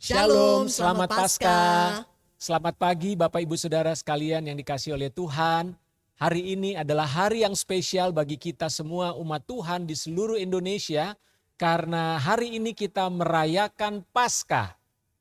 Shalom, Selamat selamat Paskah. Selamat pagi Bapak Ibu Saudara sekalian yang dikasihi oleh Tuhan. Hari ini adalah hari yang spesial bagi kita semua umat Tuhan di seluruh Indonesia. Karena hari ini kita merayakan Paskah.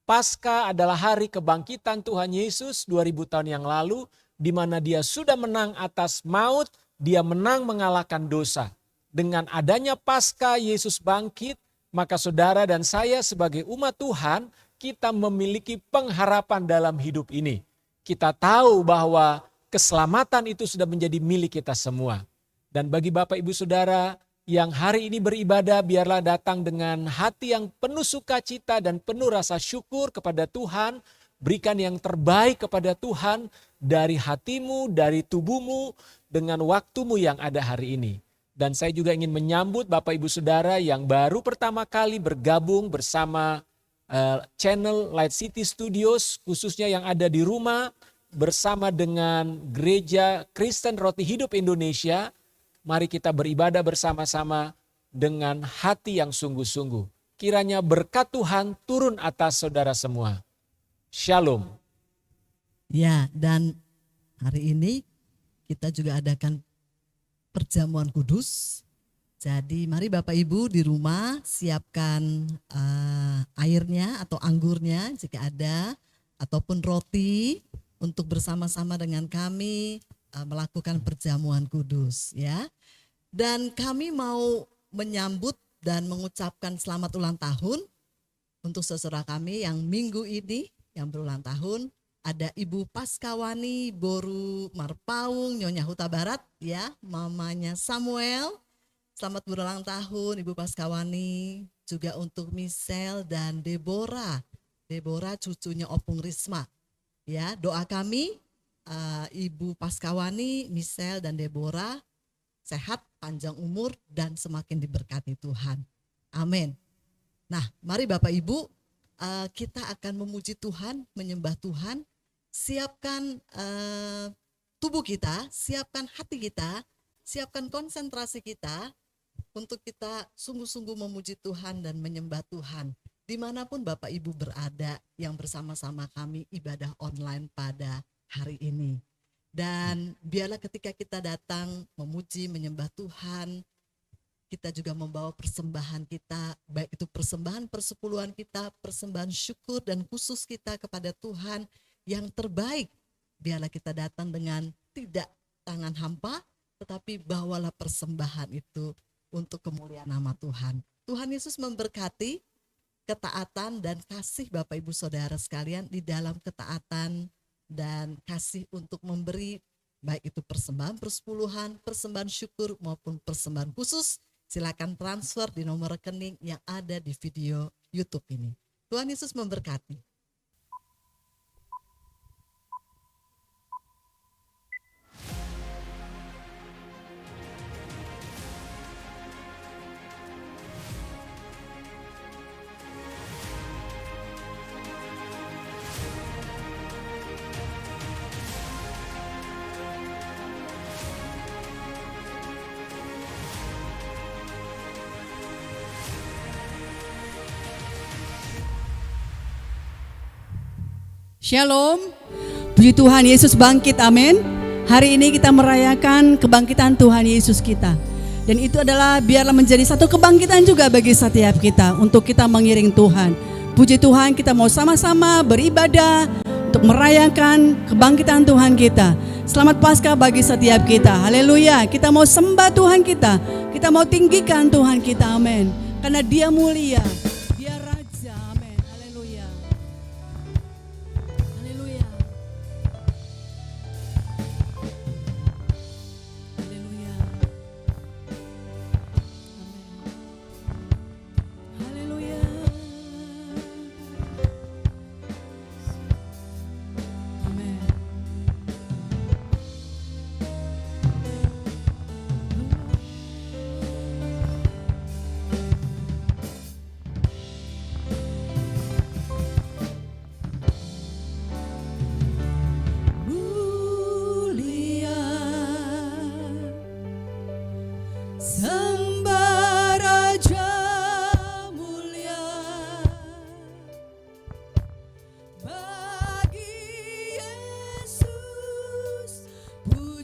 Paskah adalah hari kebangkitan Tuhan Yesus 2000 tahun yang lalu. Di mana dia sudah menang atas maut, dia menang mengalahkan dosa. Dengan adanya Paskah Yesus bangkit, maka saudara dan saya sebagai umat Tuhan, kita memiliki pengharapan dalam hidup ini. Kita tahu bahwa keselamatan itu sudah menjadi milik kita semua. Dan bagi Bapak Ibu Saudara yang hari ini beribadah, biarlah datang dengan hati yang penuh sukacita dan penuh rasa syukur kepada Tuhan. Berikan yang terbaik kepada Tuhan dari hatimu, dari tubuhmu, dengan waktumu yang ada hari ini. Dan saya juga ingin menyambut Bapak Ibu Saudara yang baru pertama kali bergabung bersama channel Light City Studios, khususnya yang ada di rumah bersama dengan Gereja Kristen Roti Hidup Indonesia. Mari kita beribadah bersama-sama dengan hati yang sungguh-sungguh. Kiranya berkat Tuhan turun atas saudara semua. Shalom. Ya, dan hari ini kita juga adakan perjamuan kudus. Jadi mari Bapak Ibu di rumah siapkan airnya atau anggurnya jika ada, ataupun roti untuk bersama-sama dengan kami melakukan perjamuan kudus ya. Dan kami mau menyambut dan mengucapkan selamat ulang tahun untuk saudara kami yang minggu ini yang berulang tahun. Ada Ibu Paskawani Boru Marpaung, Nyonya Huta Barat ya, mamanya Samuel. Selamat berulang tahun Ibu Paskawani, juga untuk Michelle dan Deborah. Deborah cucunya Opung Risma. Ya, doa kami Ibu Paskawani, Michelle dan Deborah sehat, panjang umur dan semakin diberkati Tuhan. Amin. Nah, mari Bapak Ibu kita akan memuji Tuhan, menyembah Tuhan. Siapkan tubuh kita, siapkan hati kita, siapkan konsentrasi kita untuk kita sungguh-sungguh memuji Tuhan dan menyembah Tuhan. Dimanapun Bapak Ibu berada yang bersama-sama kami ibadah online pada hari ini. Dan biarlah ketika kita datang memuji, menyembah Tuhan, kita juga membawa persembahan kita, baik itu persembahan persepuluhan kita, persembahan syukur dan khusus kita kepada Tuhan yang terbaik. Biarlah kita datang dengan tidak tangan hampa, tetapi bawalah persembahan itu untuk kemuliaan nama Tuhan. Tuhan Yesus memberkati ketaatan dan kasih Bapak Ibu Saudara sekalian di dalam ketaatan dan kasih untuk memberi, baik itu persembahan persepuluhan, persembahan syukur maupun persembahan khusus. Silakan transfer di nomor rekening yang ada di video YouTube ini. Tuhan Yesus memberkati. Shalom, puji Tuhan Yesus bangkit, amin. Hari ini kita merayakan kebangkitan Tuhan Yesus kita. Dan itu adalah biarlah menjadi satu kebangkitan juga bagi setiap kita untuk kita mengiring Tuhan. Puji Tuhan, kita mau sama-sama beribadah untuk merayakan kebangkitan Tuhan kita. Selamat Paskah bagi setiap kita, haleluya. Kita mau sembah Tuhan kita mau tinggikan Tuhan kita, amin. Karena Dia mulia.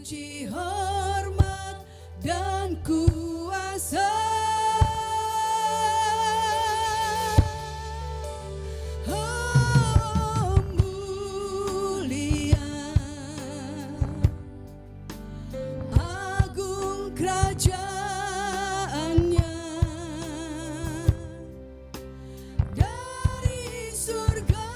puji, hormat, dan kuasa. Oh, mulia, agung kerajaannya. Dari surga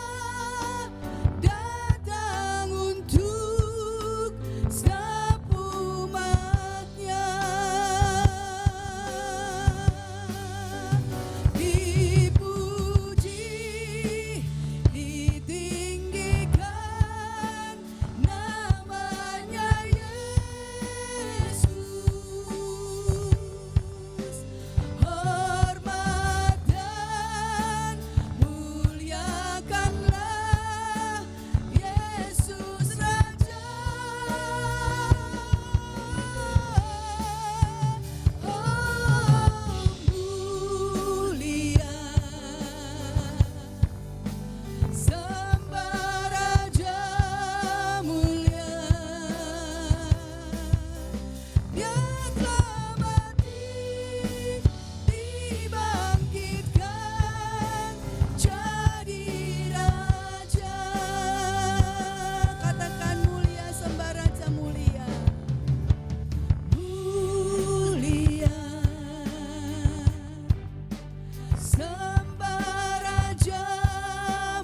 datang untuk setiap umatnya. Dipuji, ditinggikan namanya Yesus. Hormat dan muliakanlah Yesus Raja. Oh, mulia, sembah Raja mulia. Dia telah mati, dibangkitkan jadi Raja. Katakan mulia, sembah Raja mulia. Mulia, sembah Raja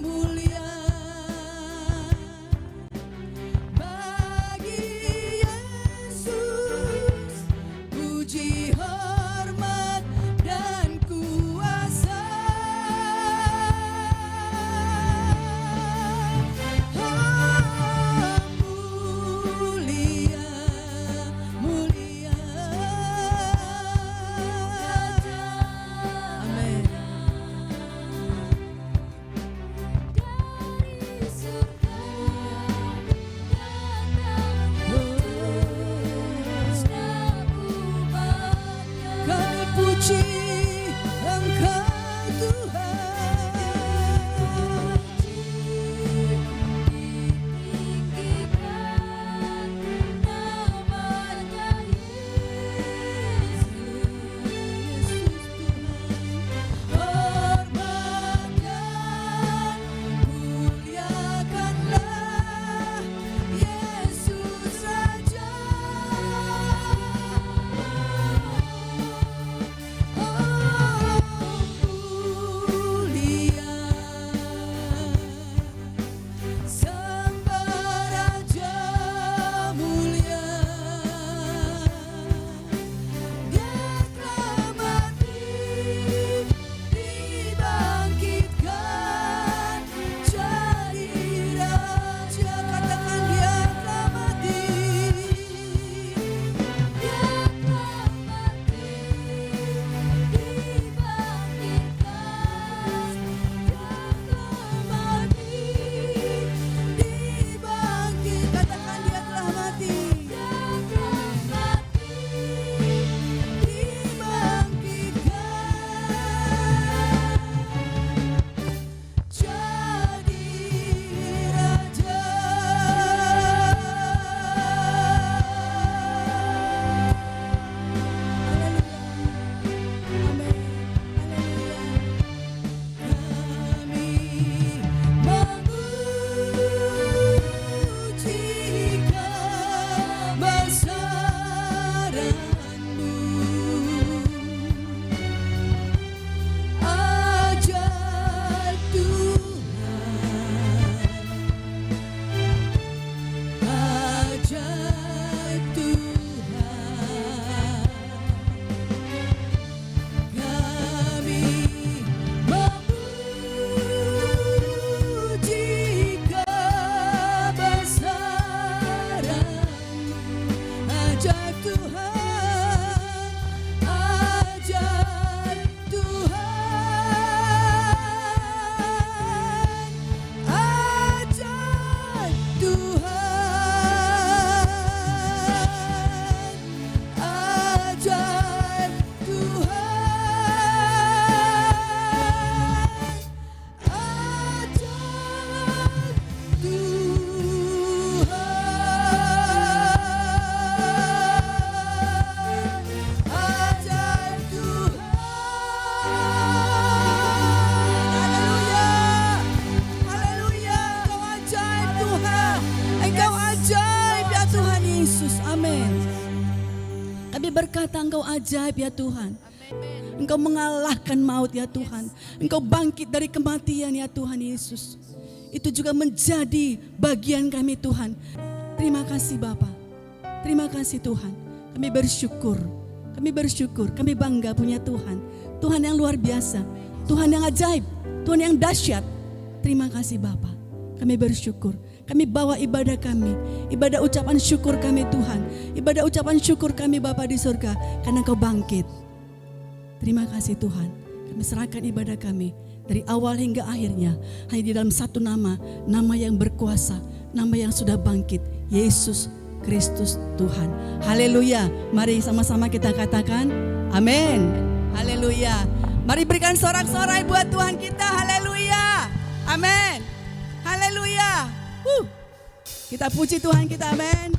mulia. Bagi Yesus puji, hormat, dan kuasa. Oh, mulia, mulia. Amin. Dari surga kami puji Engkau Tuhan. Ditinggikan namanya Yesus. Hormat dan muliakanlah Yesus Raja. Oh, mulia, sembah Raja mulia. Dia telah mati, dibangkitkan jadi Raja. Katakan dia telah mati. Dia telah mati, dibangkitkan. Dia telah mati, dibangkit. Katakan dia telah mati. Dia telah mati, dibangkitkan jadi Raja. Amin. Haleluya. Kami memuji kebesaran-Mu. Ajaib Tuhan, ajaib Tuhan. Kami memuji kebesaran-Mu. Ajaib Tuhan, ajaib Tuhan, ajaib Tuhan, ajaib Tuhan, ajaib Tuhan. Kami berkata Engkau ajaib ya Tuhan. Engkau mengalahkan maut ya Tuhan. Engkau bangkit dari kematian ya Tuhan Yesus. Itu juga menjadi bagian kami Tuhan. Terima kasih Bapa. Terima kasih Tuhan. Kami bersyukur. Kami bersyukur. Kami bangga punya Tuhan. Tuhan yang luar biasa. Tuhan yang ajaib. Tuhan yang dahsyat. Terima kasih Bapa. Kami bersyukur. Kami bawa ibadah kami. Ibadah ucapan syukur kami Tuhan. Ibadah ucapan syukur kami Bapa di surga. Karena Engkau bangkit. Terima kasih Tuhan. Kami serahkan ibadah kami. Dari awal hingga akhirnya. Hanya di dalam satu nama. Nama yang berkuasa. Nama yang sudah bangkit. Yesus Kristus Tuhan. Haleluya. Mari sama-sama kita katakan amin. Haleluya. Mari berikan sorak-sorai buat Tuhan kita. Haleluya. Amin. Haleluya. Kita puji Tuhan kita. Amin.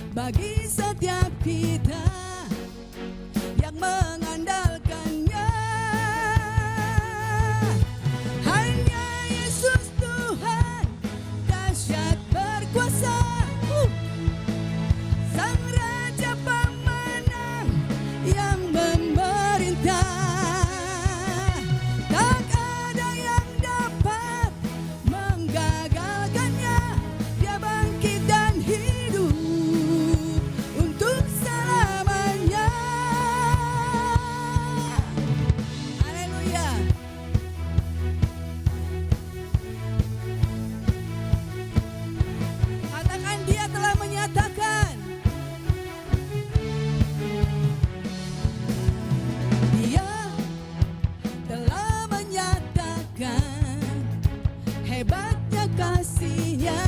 Bagi setiap kita yang mengandalkannya, hanya Yesus Tuhan dahsyat berkuasa, Sang Raja pemenang yang memerintah. Tak ada yang dapat menggagalkannya. Dia bangkit dan hidup untuk selamanya. Haleluya. Katakan Dia telah menyatakan. Dia telah menyatakan hebatnya kasih-Nya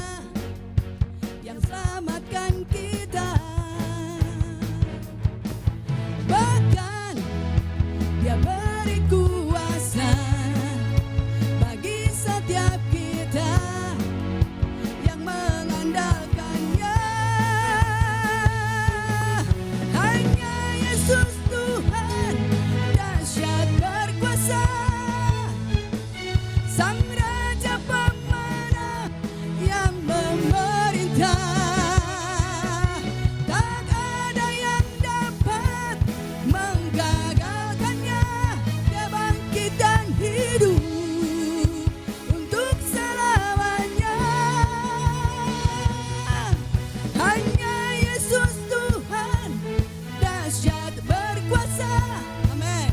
yang selamatkan kita. Bahkan Dia beri kuasa bagi setiap kita yang mengandalkannya. Hanya Yesus Tuhan dahsyat berkuasa, Sang Raja pemenang yang memerintah. Tak ada yang dapat menggagalkannya. Dia bangkit dan hidup untuk selamanya. Hanya Yesus Tuhan dahsyat berkuasa. Amin.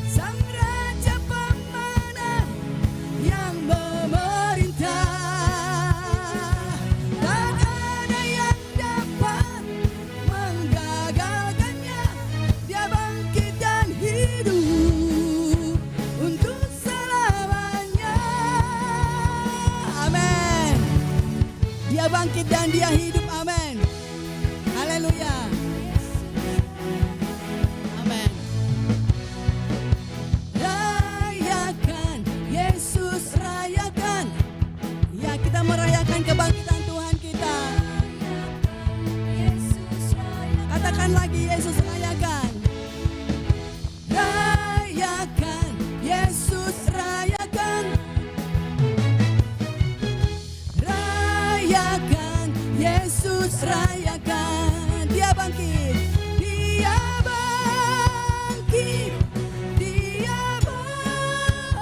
Sang Raja pemenang yang memerintah. Tak ada yang dapat menggagalkannya. Dia bangkit dan hidup untuk selamanya. Amin. Dia bangkit dan Dia hidup. Amin. Haleluya. Amin. Rayakan, Yesus rayakan. Ya, kita merayakan kebangkitan Tuhan kita. Katakan lagi, Yesus rayakan. Rayakan, Yesus rayakan. Rayakan, Yesus rayakan. Dia bangkit. Dia bangkit. Dia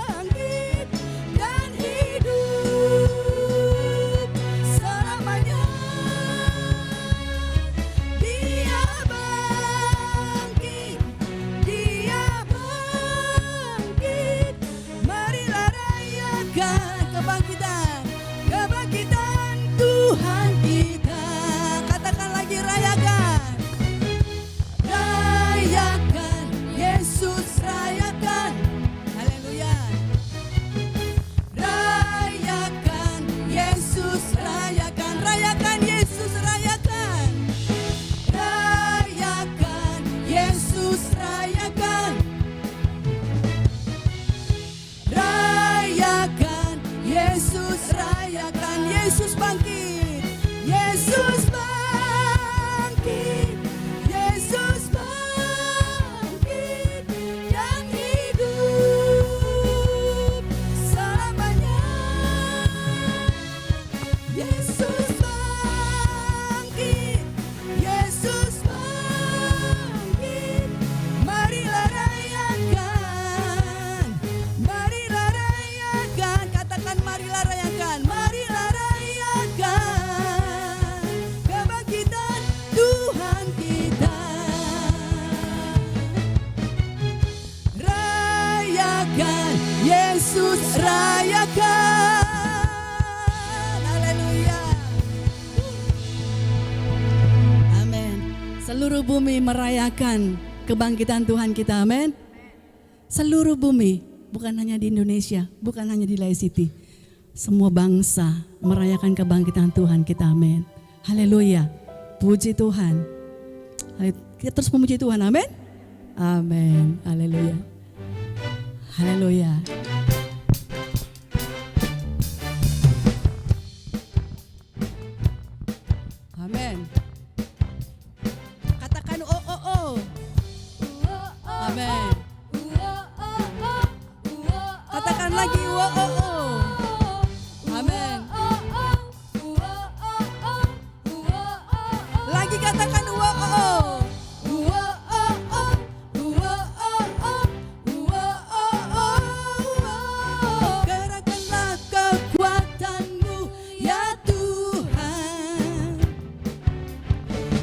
bangkit dan hidup selamanya. Dia bangkit. Seluruh bumi merayakan kebangkitan Tuhan kita, amin. Seluruh bumi, bukan hanya di Indonesia, bukan hanya di Lay City. Semua bangsa merayakan kebangkitan Tuhan kita, amin. Haleluya, puji Tuhan. Kita terus memuji Tuhan, amin. Amin, haleluya. Haleluya. Amin. Katakan oh oh oh. Amin. Katakan lagi oh oh oh. Amin. Lagi katakan oh oh oh. Gerakkanlah kekuatanmu ya Tuhan.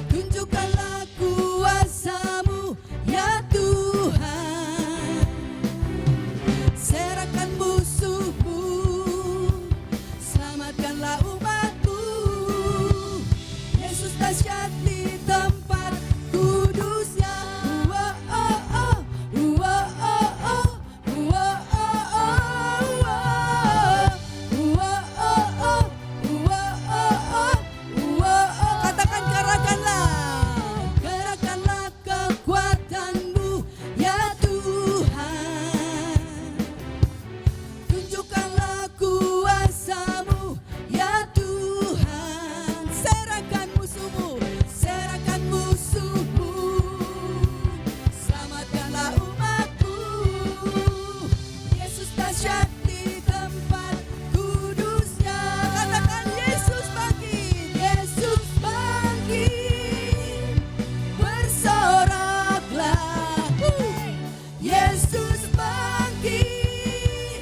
Tunjukkanlah kuasa-Mu ya Tuhan. Serahkan musuh-Mu, selamatkanlah umat-Mu. Yesus dahsyat di tempat kudusnya. Wah, oh, oh, wah, oh, oh, wah, oh, oh, wah, oh, oh, wah, oh, oh, wah, oh. Katakan gerakkanlah kekuatan-Mu ya Tuhan. Tunjukkanlah kuasa-Mu ya Tuhan. Serahkan musuh-Mu, selamatkanlah umat-Mu. Yesus dahsyat di tempat kudusnya. Katakan Yesus bangkit, Yesus bangkit. Bersoraklah, Yesus bangkit.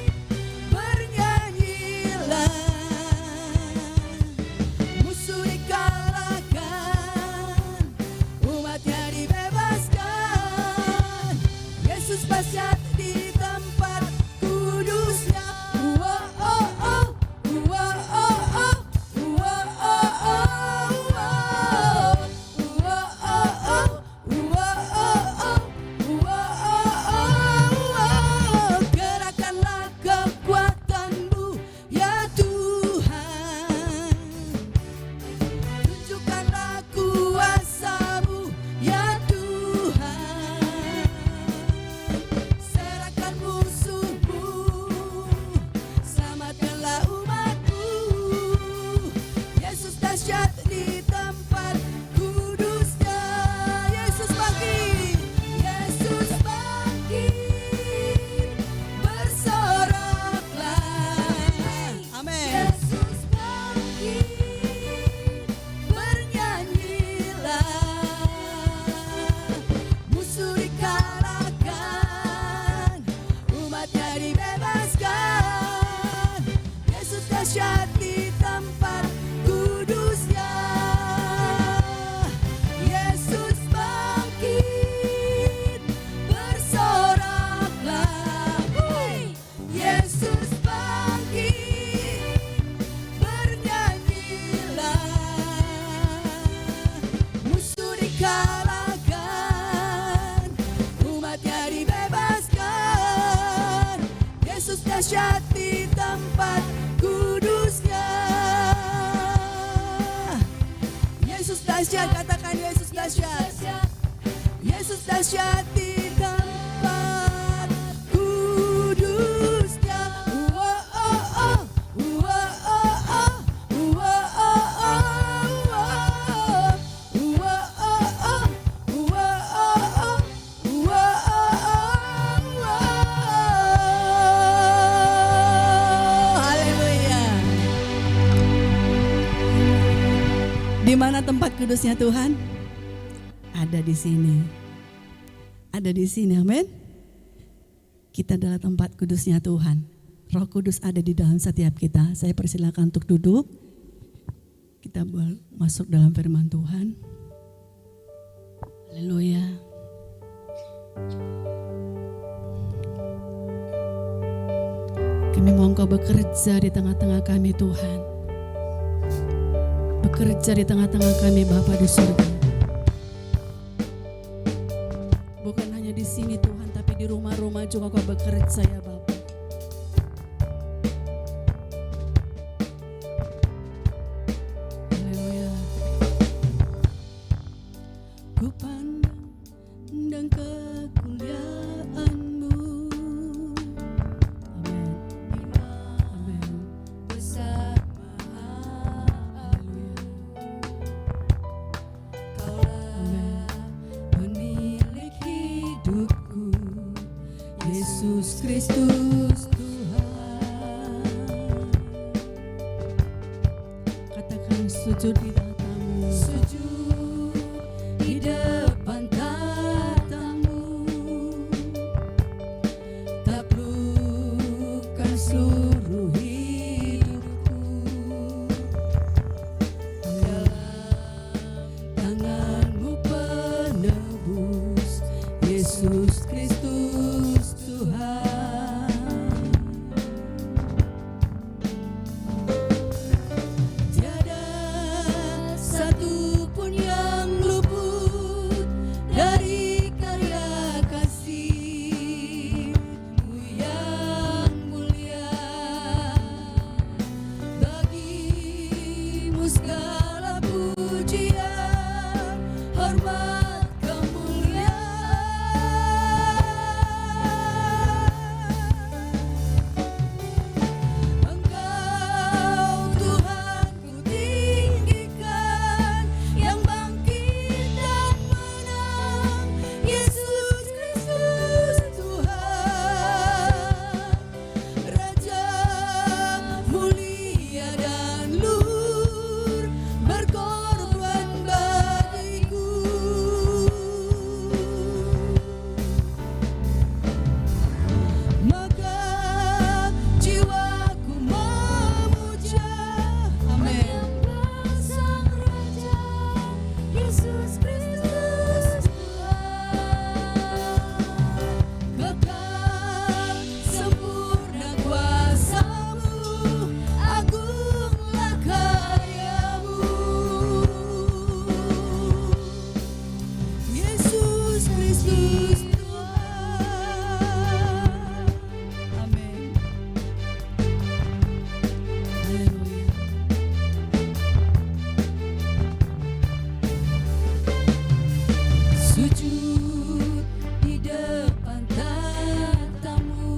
Bernyanyilah, musuh dikalahkan, umatnya dibebaskan. Yesus dahsyat di tempat kudusnya. Wah, oh, oh, wah, oh, oh, wah, oh, oh, wah, oh, oh, wah, oh, oh, wah. Gerakkanlah kekuatan-Mu ya Tuhan. Tunjukkanlah kuasa-Mu ya Tuhan. Serahkan musuh-Mu, selamatkanlah umat-Mu. Yesus dahsyat di tempat kudusnya. Yesus bangkit, Yesus bangkit. Bersoraklah, amin. Yesus bangkit. Bernyanyilah, musuh dikalahkan, umatnya dibebaskan. Yesus dahsyat di tempat kudusnya. Yesus bangkit. Bersoraklah, Yesus bangkit. Bernyanyilah, musuh dikalahkan, umatnya dibebaskan. Yesus dahsyat di tempat kudusnya. Yesus dahsyat, katakan Yesus dahsyat. Yesus dahsyat di tempat kudusnya. Wah, oh, oh, wah, oh, oh, wah, oh, oh, wah, wah, oh, oh, wah, oh, oh, wah, oh, wah. Haleluya. Di mana tempat kudusnya Tuhan? Ada di sini. Ada di sini, amin. Kita adalah tempat kudusnya Tuhan. Roh Kudus ada di dalam setiap kita. Saya persilakan untuk duduk. Kita masuk dalam firman Tuhan. Haleluya. Kami mau Engkau bekerja di tengah-tengah kami Tuhan. Bekerja di tengah-tengah kami Bapa di surga. juga Kau bekerja ya Bapa. Haleluya. Ku pandang kemuliaan-Mu. Amin. Amin. Besar Haleluya. Kaulah Penilik hidupku, Yesus Kristus Tuhan. Katakan sujud di tahta-Mu. sujud di depan tahta-Mu, Taklukkan seluruh hidupku. Tangan-Mu penebus, Yesus Kristus Tuhan. tiada satu pun yang luput dari karya kasih-Mu yang mulia. Bagi-Mu segala pujian, hormat, kemuliaan. Engkau Tuhan ku tinggikan, yang bangkit dan menang, Yesus Kristus Tuhan. Raja mulia dan luhur, berkorban bagiku. Maka jiwaku memuja, menyembah Sang Raja, Yesus Kristus Tuhan. Kekal sempurna kuasa-Mu, agunglah karya-Mu. Yesus Kristus Tuhan. Amin. Haleluya. Sujud di depan tahta-Mu,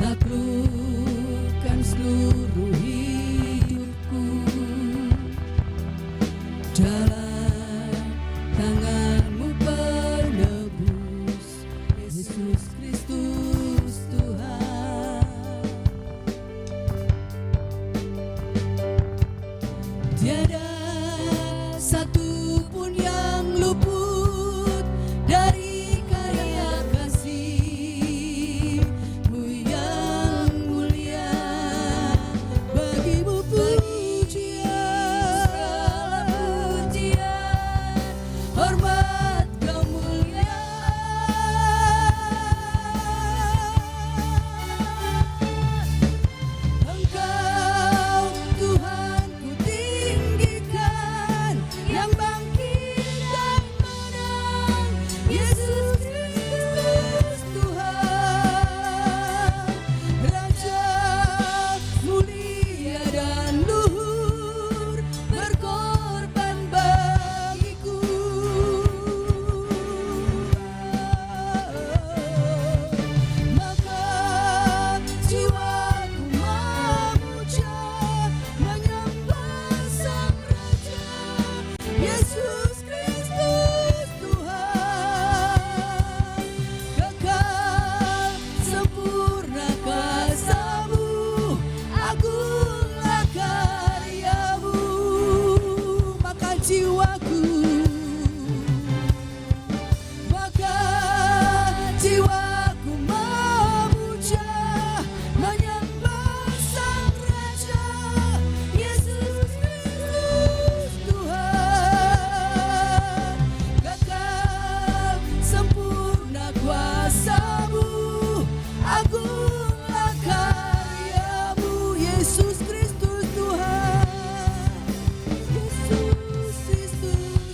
Taklukkan seluruh hidupku. Dalam tangan-Mu penebus, Yesus Kristus Tuhan. tiada satu pun yang luput dari karya kasih-Mu yang mulia. Bagi-Mu Pujian, segala pujian, hormat, kemuliaan. Engkau Tuhan ku tinggikan, yang bangkit dan menang, Yesus Kristus Tuhan. Raja mulia dan luhur, berkorban bagiku. Maka jiwaku memuja, menyembah Sang Raja, Yesus Kristus Tuhan. Kekal sempurna kuasa-Mu, agunglah karya-Mu. maka jiwaku Jiwaku memuja, menyembah Sang Raja, Yesus Kristus Tuhan. Kekal sempurna kuasa-Mu, agunglah karya-Mu, Yesus Kristus Tuhan. Yesus Kristus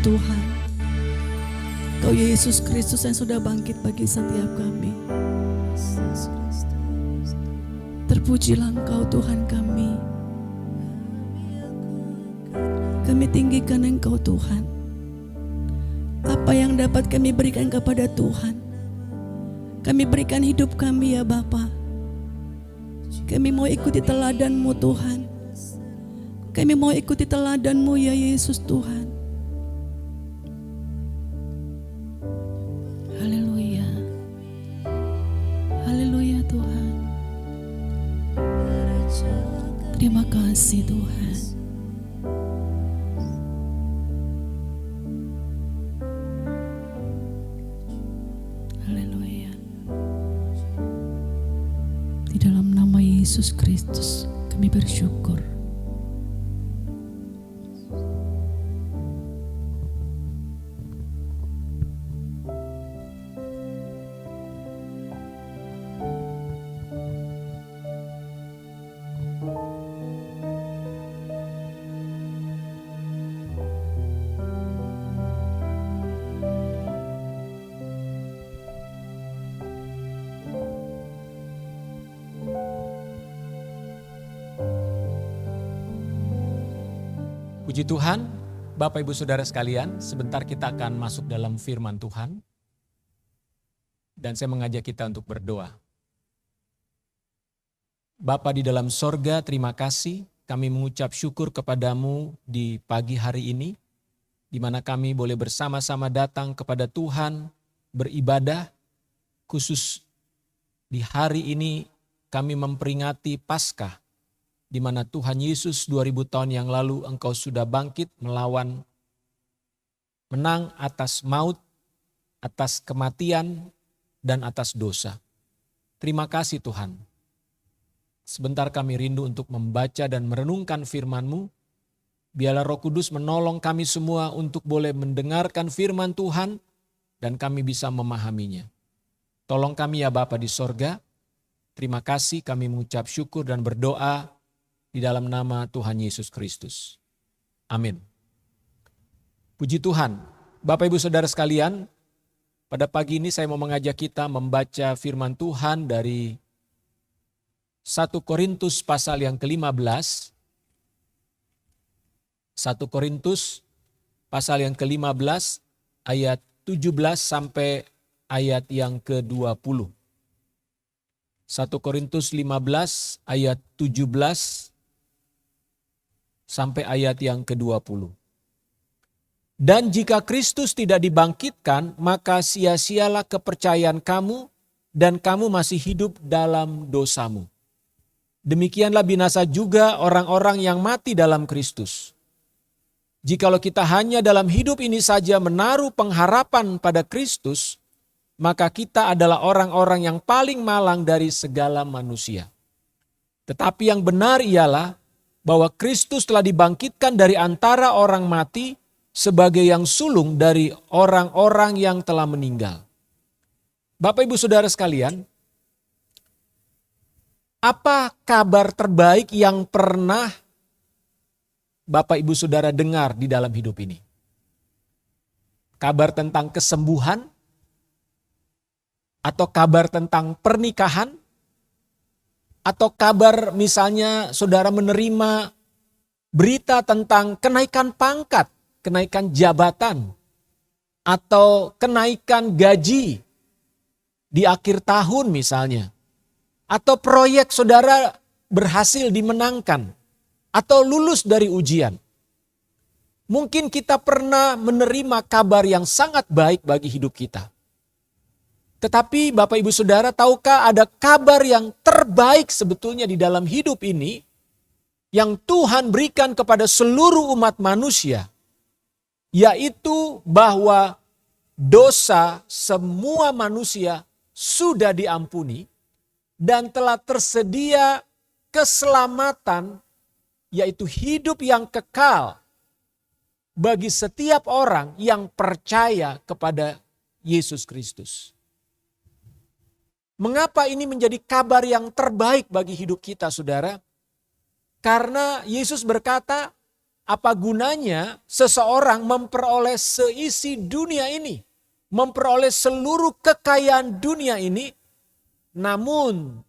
Tuhan. Kau Yesus Kristus yang sudah bangkit bagi setiap kami. Terpujilah Engkau Tuhan kami. Kami tinggikan Engkau Tuhan. Apa yang dapat kami berikan kepada Tuhan, kami berikan hidup kami ya Bapa. Kami mau ikuti teladan-Mu Tuhan. Kami mau ikuti teladan-Mu ya Yesus Tuhan. Haleluya. Haleluya Tuhan. Terima kasih Tuhan. Haleluya. Di dalam nama Yesus Kristus kami bersyukur. Puji Tuhan, Bapak Ibu Saudara sekalian, sebentar kita akan masuk dalam firman Tuhan. Dan saya mengajak kita untuk berdoa. Bapa di dalam sorga, terima kasih. Kami mengucap syukur kepadamu di pagi hari ini, di mana kami boleh bersama-sama datang kepada Tuhan, beribadah, khusus di hari ini kami memperingati Paskah, di mana Tuhan Yesus 2000 tahun yang lalu Engkau sudah bangkit menang atas maut, atas kematian, dan atas dosa. Terima kasih Tuhan. Sebentar kami rindu untuk membaca dan merenungkan firman-Mu. Biarlah Roh Kudus menolong kami semua untuk boleh mendengarkan firman Tuhan dan kami bisa memahaminya. Tolong kami ya Bapa di sorga. Terima kasih, kami mengucap syukur dan berdoa di dalam nama Tuhan Yesus Kristus. Amin. Puji Tuhan. Bapak Ibu Saudara sekalian, pada pagi ini saya mau mengajak kita membaca firman Tuhan dari 1 Korintus pasal yang ke-15. 1 Korintus pasal yang ke-15 ayat 17 sampai ayat yang ke-20. 1 Korintus 15 ayat 17 sampai ayat yang ke-20. Dan jika Kristus tidak dibangkitkan, maka sia-sialah kepercayaan kamu dan kamu masih hidup dalam dosamu. Demikianlah binasa juga orang-orang yang mati dalam Kristus. Jikalau kita hanya dalam hidup ini saja menaruh pengharapan pada Kristus, maka kita adalah orang-orang yang paling malang dari segala manusia. Tetapi yang benar ialah bahwa Kristus telah dibangkitkan dari antara orang mati sebagai yang sulung dari orang-orang yang telah meninggal. Bapak Ibu Saudara sekalian, apa kabar terbaik yang pernah Bapak Ibu Saudara dengar di dalam hidup ini? Kabar tentang kesembuhan? Atau kabar tentang pernikahan? Atau kabar misalnya saudara menerima berita tentang kenaikan pangkat, kenaikan jabatan, atau kenaikan gaji di akhir tahun misalnya. Atau proyek saudara berhasil dimenangkan, atau lulus dari ujian. Mungkin kita pernah menerima kabar yang sangat baik bagi hidup kita. Tetapi Bapak Ibu Saudara, tahukah ada kabar yang terbaik sebetulnya di dalam hidup ini yang Tuhan berikan kepada seluruh umat manusia, yaitu bahwa dosa semua manusia sudah diampuni dan telah tersedia keselamatan, yaitu hidup yang kekal bagi setiap orang yang percaya kepada Yesus Kristus. Mengapa ini menjadi kabar yang terbaik bagi hidup kita, saudara? Karena Yesus berkata, apa gunanya seseorang memperoleh seisi dunia ini, memperoleh seluruh kekayaan dunia ini, namun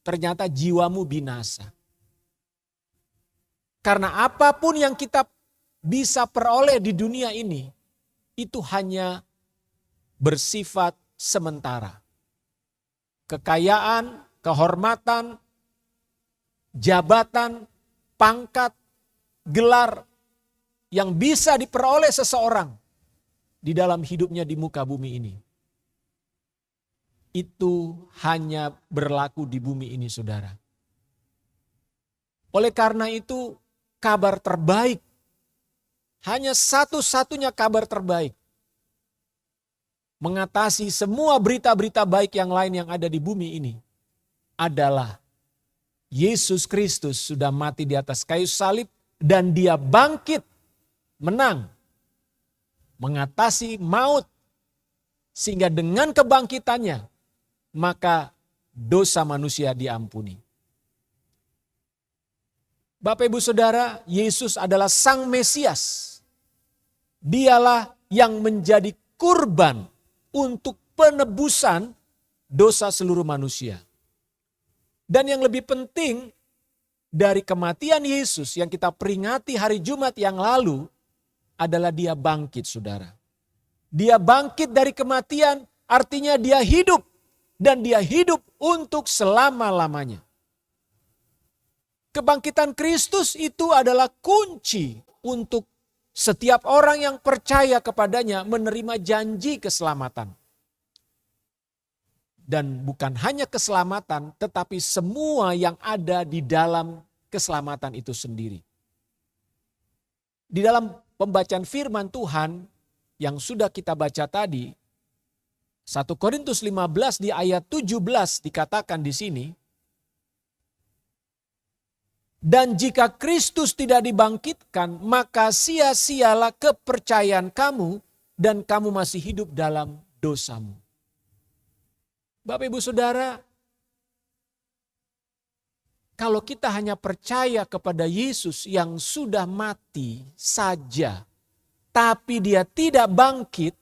ternyata jiwamu binasa. Karena apapun yang kita bisa peroleh di dunia ini, itu hanya bersifat sementara. Kekayaan, kehormatan, jabatan, pangkat, gelar yang bisa diperoleh seseorang di dalam hidupnya di muka bumi ini. Itu hanya berlaku di bumi ini, saudara. Oleh karena itu, kabar terbaik, hanya satu-satunya kabar terbaik, mengatasi semua berita-berita baik yang lain yang ada di bumi ini, adalah Yesus Kristus sudah mati di atas kayu salib dan dia bangkit, menang, mengatasi maut, sehingga dengan kebangkitannya, maka dosa manusia diampuni. Bapak Ibu Saudara, Yesus adalah Sang Mesias. Dialah yang menjadi kurban untuk penebusan dosa seluruh manusia. Dan yang lebih penting dari kematian Yesus yang kita peringati hari Jumat yang lalu adalah dia bangkit, saudara. Dia bangkit dari kematian, artinya dia hidup. Dan dia hidup untuk selama-lamanya. Kebangkitan Kristus itu adalah kunci untuk setiap orang yang percaya kepadanya menerima janji keselamatan. Dan bukan hanya keselamatan, tetapi semua yang ada di dalam keselamatan itu sendiri. Di dalam pembacaan firman Tuhan yang sudah kita baca tadi, 1 Korintus 15 di ayat 17 dikatakan di sini, dan jika Kristus tidak dibangkitkan, maka sia-sialah kepercayaan kamu dan kamu masih hidup dalam dosamu. Bapak Ibu Saudara, kalau kita hanya percaya kepada Yesus yang sudah mati saja, tapi dia tidak bangkit,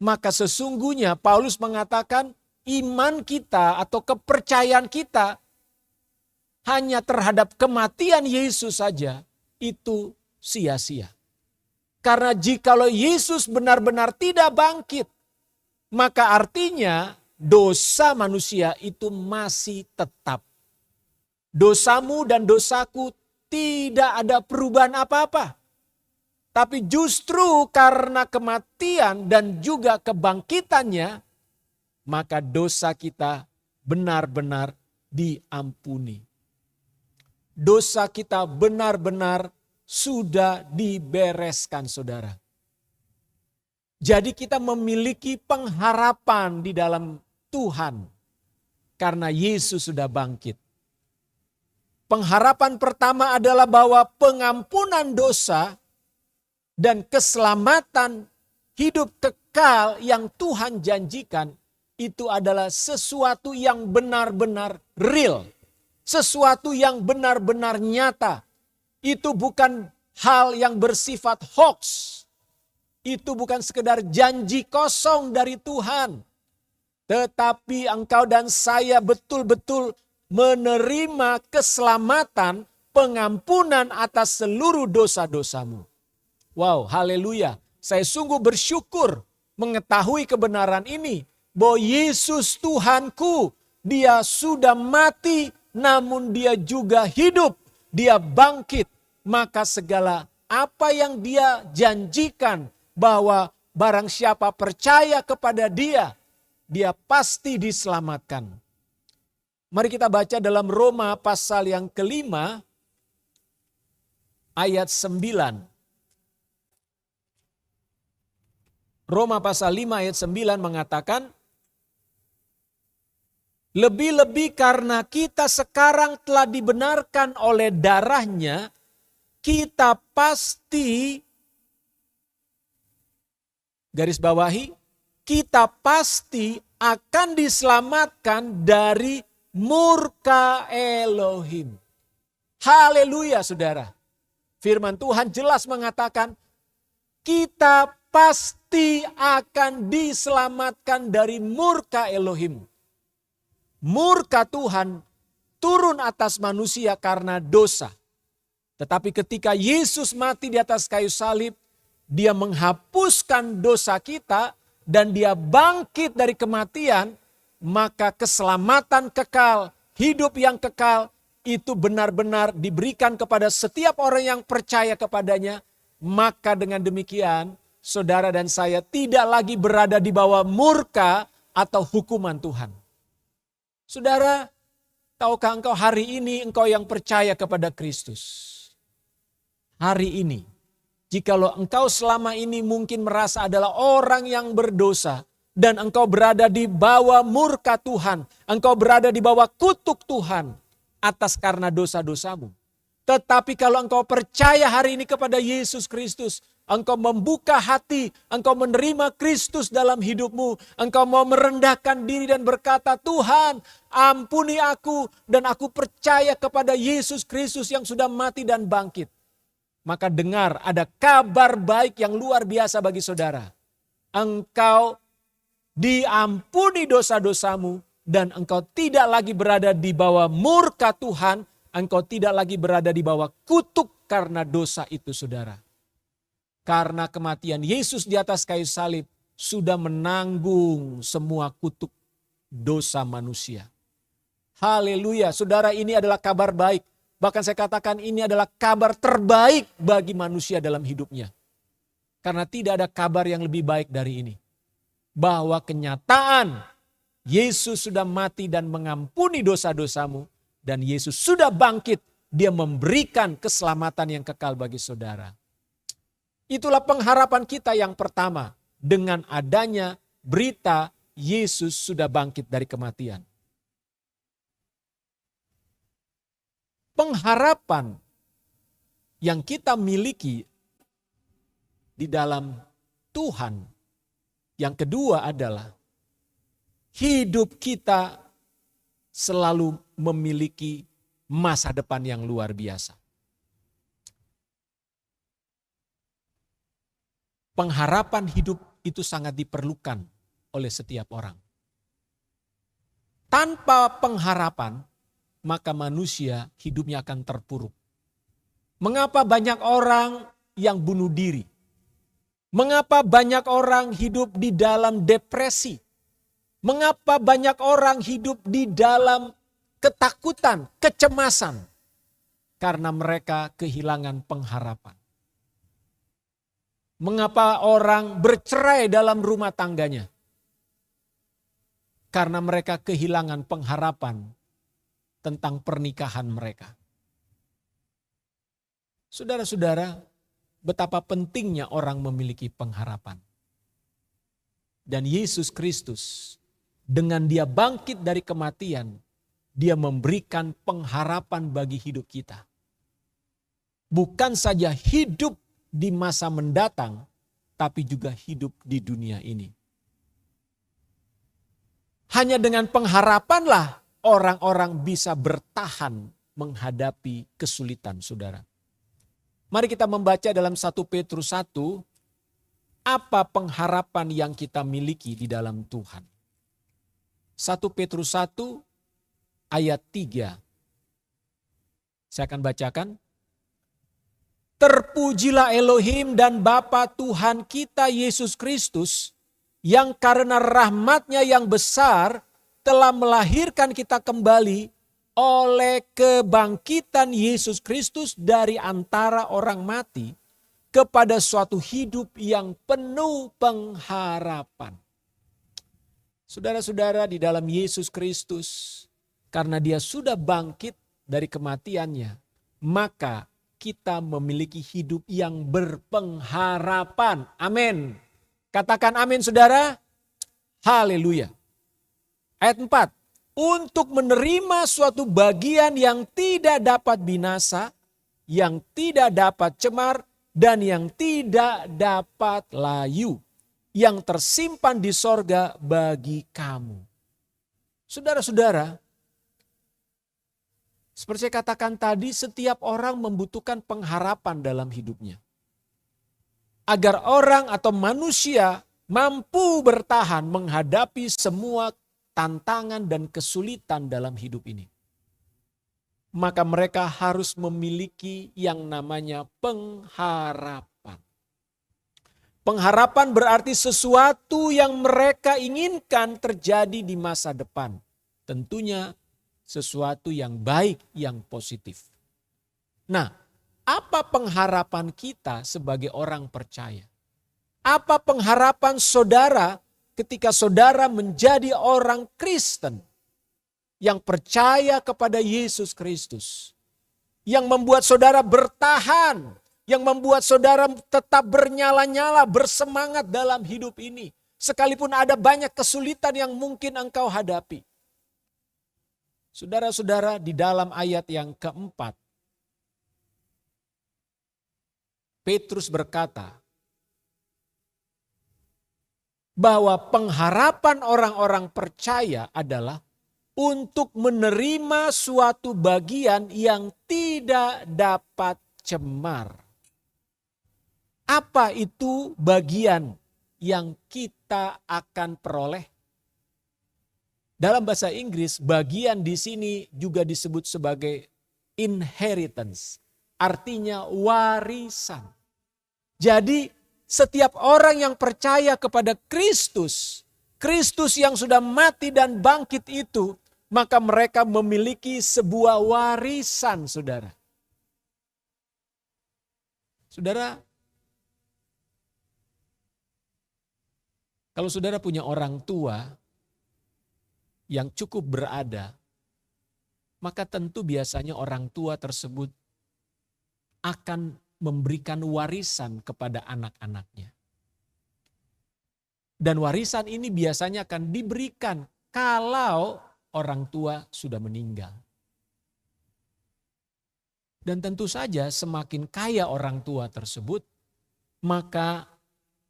maka sesungguhnya Paulus mengatakan iman kita atau kepercayaan kita hanya terhadap kematian Yesus saja, itu sia-sia. Karena jikalau Yesus benar-benar tidak bangkit, maka artinya dosa manusia itu masih tetap. Dosamu dan dosaku tidak ada perubahan apa-apa. Tapi justru karena kematian dan juga kebangkitannya, maka dosa kita benar-benar diampuni. Dosa kita benar-benar sudah dibereskan, saudara. Jadi kita memiliki pengharapan di dalam Tuhan karena Yesus sudah bangkit. Pengharapan pertama adalah bahwa pengampunan dosa dan keselamatan hidup kekal yang Tuhan janjikan itu adalah sesuatu yang benar-benar real. Sesuatu yang benar-benar nyata. Itu bukan hal yang bersifat hoax. Itu bukan sekedar janji kosong dari Tuhan. Tetapi engkau dan saya betul-betul menerima keselamatan, pengampunan atas seluruh dosa-dosamu. Wow, haleluya. Saya sungguh bersyukur mengetahui kebenaran ini. Bahwa Yesus Tuhanku, dia sudah mati, namun dia juga hidup, dia bangkit. Maka segala apa yang dia janjikan bahwa barang siapa percaya kepada dia, dia pasti diselamatkan. Mari kita baca dalam Roma pasal yang kelima, ayat 9. Roma pasal 5 ayat 9 mengatakan, lebih-lebih karena kita sekarang telah dibenarkan oleh darahnya, kita pasti, garis bawahi, kita pasti akan diselamatkan dari murka Elohim. Haleluya, saudara. Firman Tuhan jelas mengatakan kita pasti akan diselamatkan dari murka Elohim. Murka Tuhan turun atas manusia karena dosa. Tetapi ketika Yesus mati di atas kayu salib, dia menghapuskan dosa kita dan dia bangkit dari kematian, maka keselamatan kekal, hidup yang kekal itu benar-benar diberikan kepada setiap orang yang percaya kepadanya. Maka dengan demikian saudara dan saya tidak lagi berada di bawah murka atau hukuman Tuhan. Saudara, tahukah engkau hari ini engkau yang percaya kepada Kristus? Hari ini, jikalau engkau selama ini mungkin merasa adalah orang yang berdosa dan engkau berada di bawah murka Tuhan, engkau berada di bawah kutuk Tuhan atas karena dosa-dosamu. Tetapi kalau engkau percaya hari ini kepada Yesus Kristus, engkau membuka hati, engkau menerima Kristus dalam hidupmu, engkau mau merendahkan diri dan berkata, Tuhan ampuni aku dan aku percaya kepada Yesus Kristus yang sudah mati dan bangkit. Maka dengar, ada kabar baik yang luar biasa bagi saudara. Engkau diampuni dosa-dosamu dan engkau tidak lagi berada di bawah murka Tuhan. Engkau tidak lagi berada di bawah kutuk karena dosa itu saudara. Karena kematian Yesus di atas kayu salib sudah menanggung semua kutuk dosa manusia. Haleluya, saudara, ini adalah kabar baik. Bahkan saya katakan ini adalah kabar terbaik bagi manusia dalam hidupnya. Karena tidak ada kabar yang lebih baik dari ini. Bahwa kenyataan Yesus sudah mati dan mengampuni dosa-dosamu. Dan Yesus sudah bangkit, dia memberikan keselamatan yang kekal bagi saudara. Itulah pengharapan kita yang pertama. Dengan adanya berita Yesus sudah bangkit dari kematian. Pengharapan yang kita miliki di dalam Tuhan. Yang kedua adalah hidup kita selalu memiliki masa depan yang luar biasa. Pengharapan hidup itu sangat diperlukan oleh setiap orang. Tanpa pengharapan, maka manusia hidupnya akan terpuruk. Mengapa banyak orang yang bunuh diri? Mengapa banyak orang hidup di dalam depresi? Mengapa banyak orang hidup di dalam ketakutan, kecemasan? Karena mereka kehilangan pengharapan. Mengapa orang bercerai dalam rumah tangganya? Karena mereka kehilangan pengharapan tentang pernikahan mereka. Saudara-saudara, betapa pentingnya orang memiliki pengharapan. Dan Yesus Kristus, dengan dia bangkit dari kematian, dia memberikan pengharapan bagi hidup kita. Bukan saja hidup di masa mendatang, tapi juga hidup di dunia ini. Hanya dengan pengharapanlah orang-orang bisa bertahan menghadapi kesulitan, saudara. Mari kita membaca dalam 1 Petrus 1, apa pengharapan yang kita miliki di dalam Tuhan. 1 Petrus 1 ayat 3. Saya akan bacakan. Terpujilah Elohim dan Bapa Tuhan kita Yesus Kristus, yang karena rahmat-Nya yang besar telah melahirkan kita kembali oleh kebangkitan Yesus Kristus dari antara orang mati kepada suatu hidup yang penuh pengharapan. Saudara-saudara, di dalam Yesus Kristus, karena dia sudah bangkit dari kematiannya, maka kita memiliki hidup yang berpengharapan. Amin. Katakan amin, saudara. Haleluya. Ayat 4. Untuk menerima suatu bagian yang tidak dapat binasa, yang tidak dapat cemar, dan yang tidak dapat layu, yang tersimpan di sorga bagi kamu. Saudara-saudara, Seperti saya katakan tadi, setiap orang membutuhkan pengharapan dalam hidupnya. Agar orang atau manusia mampu bertahan menghadapi semua tantangan dan kesulitan dalam hidup ini. Maka mereka harus memiliki yang namanya pengharapan. Pengharapan berarti sesuatu yang mereka inginkan terjadi di masa depan. Tentunya sesuatu yang baik, yang positif. Nah, apa pengharapan kita sebagai orang percaya? Apa pengharapan saudara ketika saudara menjadi orang Kristen yang percaya kepada Yesus Kristus? Yang membuat saudara bertahan, yang membuat saudara tetap bernyala-nyala, bersemangat dalam hidup ini. Sekalipun ada banyak kesulitan yang mungkin engkau hadapi. Saudara-saudara, di dalam ayat yang keempat, Petrus berkata bahwa pengharapan orang-orang percaya adalah untuk menerima suatu bagian yang tidak dapat cemar. Apa itu bagian yang kita akan peroleh? Dalam bahasa Inggris, bagian di sini juga disebut sebagai inheritance. Artinya warisan. Jadi setiap orang yang percaya kepada Kristus, Kristus yang sudah mati dan bangkit itu, maka mereka memiliki sebuah warisan, saudara. Saudara, kalau saudara punya orang tua yang cukup berada, maka tentu biasanya orang tua tersebut akan memberikan warisan kepada anak-anaknya. Dan warisan ini biasanya akan diberikan kalau orang tua sudah meninggal. Dan tentu saja semakin kaya orang tua tersebut, maka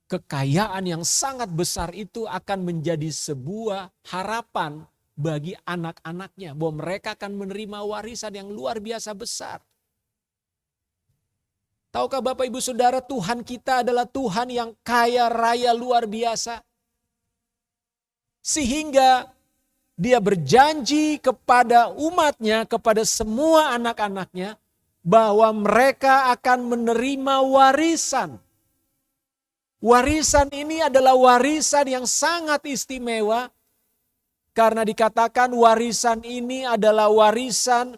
kekayaan yang sangat besar itu akan menjadi sebuah harapan bagi anak-anaknya. Bahwa mereka akan menerima warisan yang luar biasa besar. Tahukah Bapak Ibu Saudara, Tuhan kita adalah Tuhan yang kaya raya luar biasa. Sehingga Dia berjanji kepada umatnya, kepada semua anak-anaknya, bahwa mereka akan menerima warisan. Warisan ini adalah warisan yang sangat istimewa karena dikatakan warisan ini adalah warisan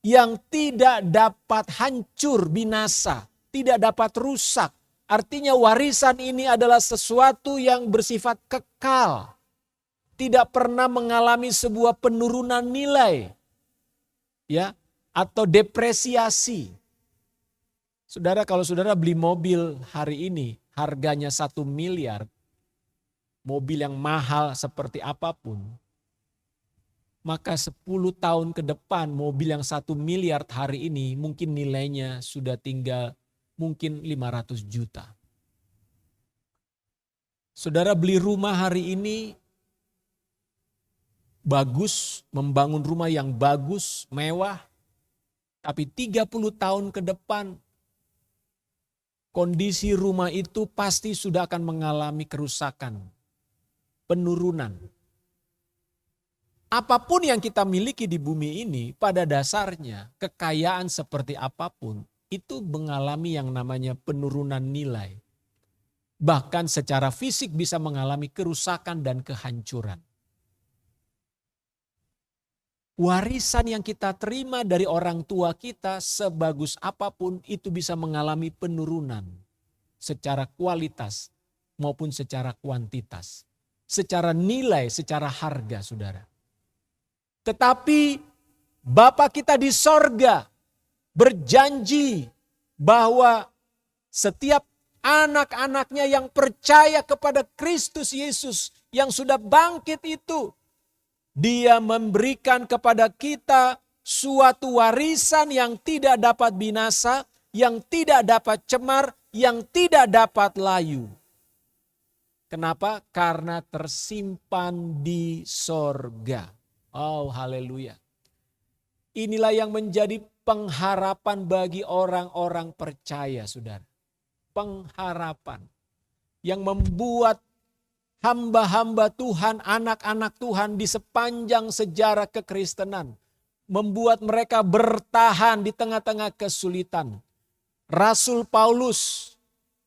yang tidak dapat hancur binasa, tidak dapat rusak. Artinya warisan ini adalah sesuatu yang bersifat kekal, tidak pernah mengalami sebuah penurunan nilai, ya, atau depresiasi. Saudara, kalau saudara beli mobil hari ini, harganya 1 miliar, mobil yang mahal seperti apapun, maka 10 tahun ke depan mobil yang 1 miliar hari ini mungkin nilainya sudah tinggal mungkin 500 juta. Saudara beli rumah hari ini, bagus, membangun rumah yang bagus, mewah, tapi 30 tahun ke depan kondisi rumah itu pasti sudah akan mengalami kerusakan, penurunan. Apapun yang kita miliki di bumi ini, pada dasarnya kekayaan seperti apapun itu mengalami yang namanya penurunan nilai. Bahkan secara fisik bisa mengalami kerusakan dan kehancuran. Warisan yang kita terima dari orang tua kita sebagus apapun itu bisa mengalami penurunan secara kualitas maupun secara kuantitas. Secara nilai, secara harga, saudara. Tetapi Bapa kita di sorga berjanji bahwa setiap anak-anaknya yang percaya kepada Kristus Yesus yang sudah bangkit itu, Dia memberikan kepada kita suatu warisan yang tidak dapat binasa, yang tidak dapat cemar, yang tidak dapat layu. Kenapa? Karena tersimpan di sorga. Oh, haleluya. Inilah yang menjadi pengharapan bagi orang-orang percaya, saudara. Pengharapan yang membuat hamba-hamba Tuhan, anak-anak Tuhan di sepanjang sejarah kekristenan, membuat mereka bertahan di tengah-tengah kesulitan. Rasul Paulus,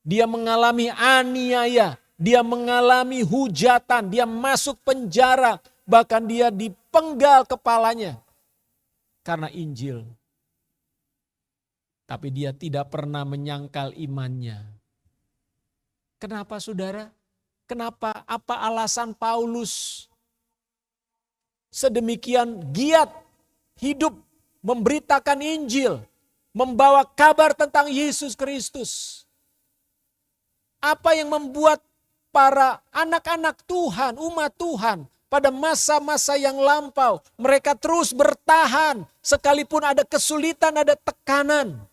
dia mengalami aniaya, dia mengalami hujatan, dia masuk penjara, bahkan dia dipenggal kepalanya karena Injil. Tapi dia tidak pernah menyangkal imannya. Kenapa, saudara? Kenapa? Apa alasan Paulus sedemikian giat hidup memberitakan Injil, membawa kabar tentang Yesus Kristus? Apa yang membuat para anak-anak Tuhan, umat Tuhan pada masa-masa yang lampau, mereka terus bertahan sekalipun ada kesulitan, ada tekanan?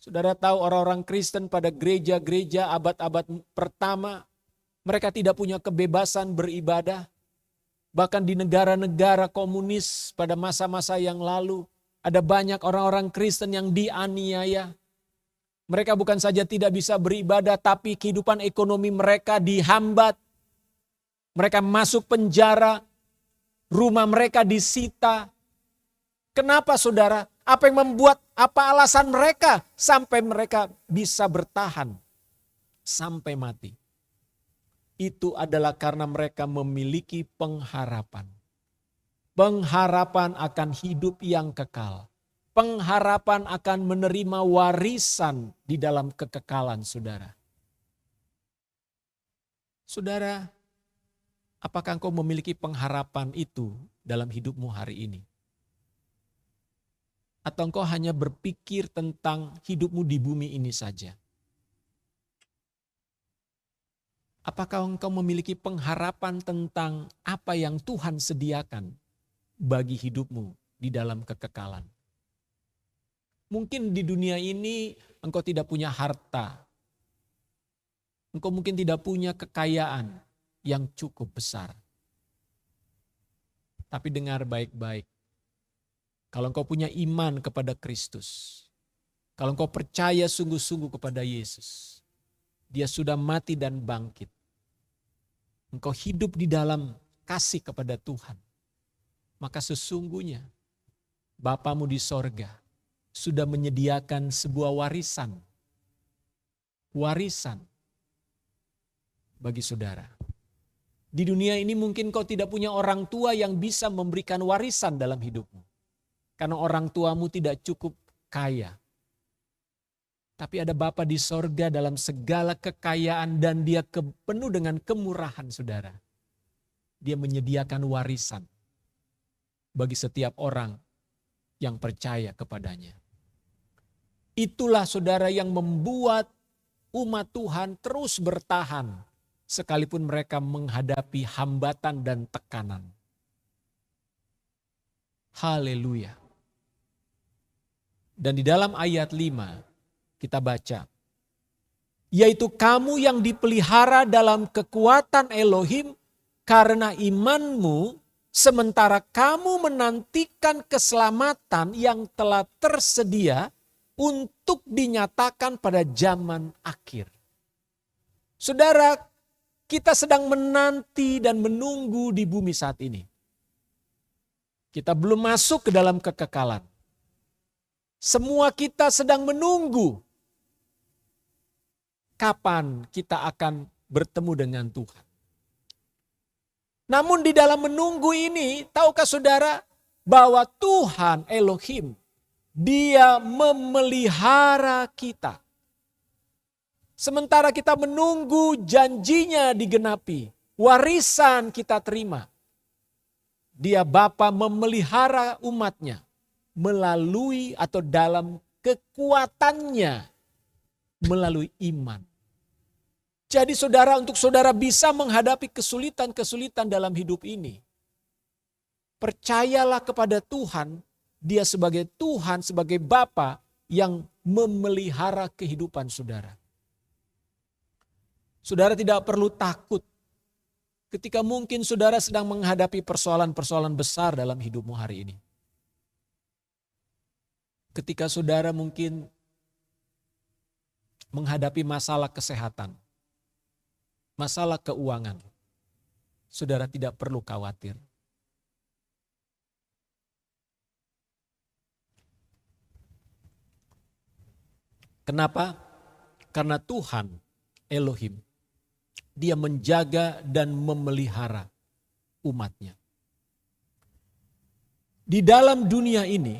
Saudara tahu orang-orang Kristen pada gereja-gereja abad-abad pertama, mereka tidak punya kebebasan beribadah. Bahkan di negara-negara komunis pada masa-masa yang lalu, ada banyak orang-orang Kristen yang dianiaya. Mereka bukan saja tidak bisa beribadah, tapi kehidupan ekonomi mereka dihambat. Mereka masuk penjara, rumah mereka disita. Kenapa, saudara? Apa yang membuat, apa alasan mereka sampai mereka bisa bertahan sampai mati? Itu adalah karena mereka memiliki pengharapan. Pengharapan akan hidup yang kekal. Pengharapan akan menerima warisan di dalam kekekalan, saudara. Saudara, apakah engkau memiliki pengharapan itu dalam hidupmu hari ini? Atau engkau hanya berpikir tentang hidupmu di bumi ini saja? Apakah engkau memiliki pengharapan tentang apa yang Tuhan sediakan bagi hidupmu di dalam kekekalan? Mungkin di dunia ini engkau tidak punya harta. Engkau mungkin tidak punya kekayaan yang cukup besar. Tapi dengar baik-baik. Kalau engkau punya iman kepada Kristus, kalau engkau percaya sungguh-sungguh kepada Yesus, Dia sudah mati dan bangkit. Engkau hidup di dalam kasih kepada Tuhan. Maka sesungguhnya Bapamu di sorga sudah menyediakan sebuah warisan. Warisan bagi saudara. Di dunia ini mungkin kau tidak punya orang tua yang bisa memberikan warisan dalam hidupmu. Karena orang tuamu tidak cukup kaya. Tapi ada Bapa di sorga dalam segala kekayaan dan Dia penuh dengan kemurahan, saudara. Dia menyediakan warisan bagi setiap orang yang percaya kepadanya. Itulah, saudara, yang membuat umat Tuhan terus bertahan sekalipun mereka menghadapi hambatan dan tekanan. Haleluya. Dan di dalam ayat 5 kita baca, yaitu kamu yang dipelihara dalam kekuatan Elohim karena imanmu, sementara kamu menantikan keselamatan yang telah tersedia untuk dinyatakan pada zaman akhir. Saudara, kita sedang menanti dan menunggu di bumi saat ini. Kita belum masuk ke dalam kekekalan. Semua kita sedang menunggu kapan kita akan bertemu dengan Tuhan. Namun di dalam menunggu ini, tahukah saudara bahwa Tuhan Elohim, Dia memelihara kita. Sementara kita menunggu janjinya digenapi, warisan kita terima. Dia Bapa memelihara umatnya melalui atau dalam kekuatannya melalui iman. Jadi saudara, untuk saudara bisa menghadapi kesulitan-kesulitan dalam hidup ini, percayalah kepada Tuhan, Dia sebagai Tuhan, sebagai Bapa yang memelihara kehidupan saudara. Saudara tidak perlu takut Ketika mungkin saudara sedang menghadapi persoalan-persoalan besar dalam hidupmu hari ini. Ketika saudara mungkin menghadapi masalah kesehatan, masalah keuangan, saudara tidak perlu khawatir. Kenapa? Karena Tuhan Elohim, Dia menjaga dan memelihara umatnya. Di dalam dunia ini,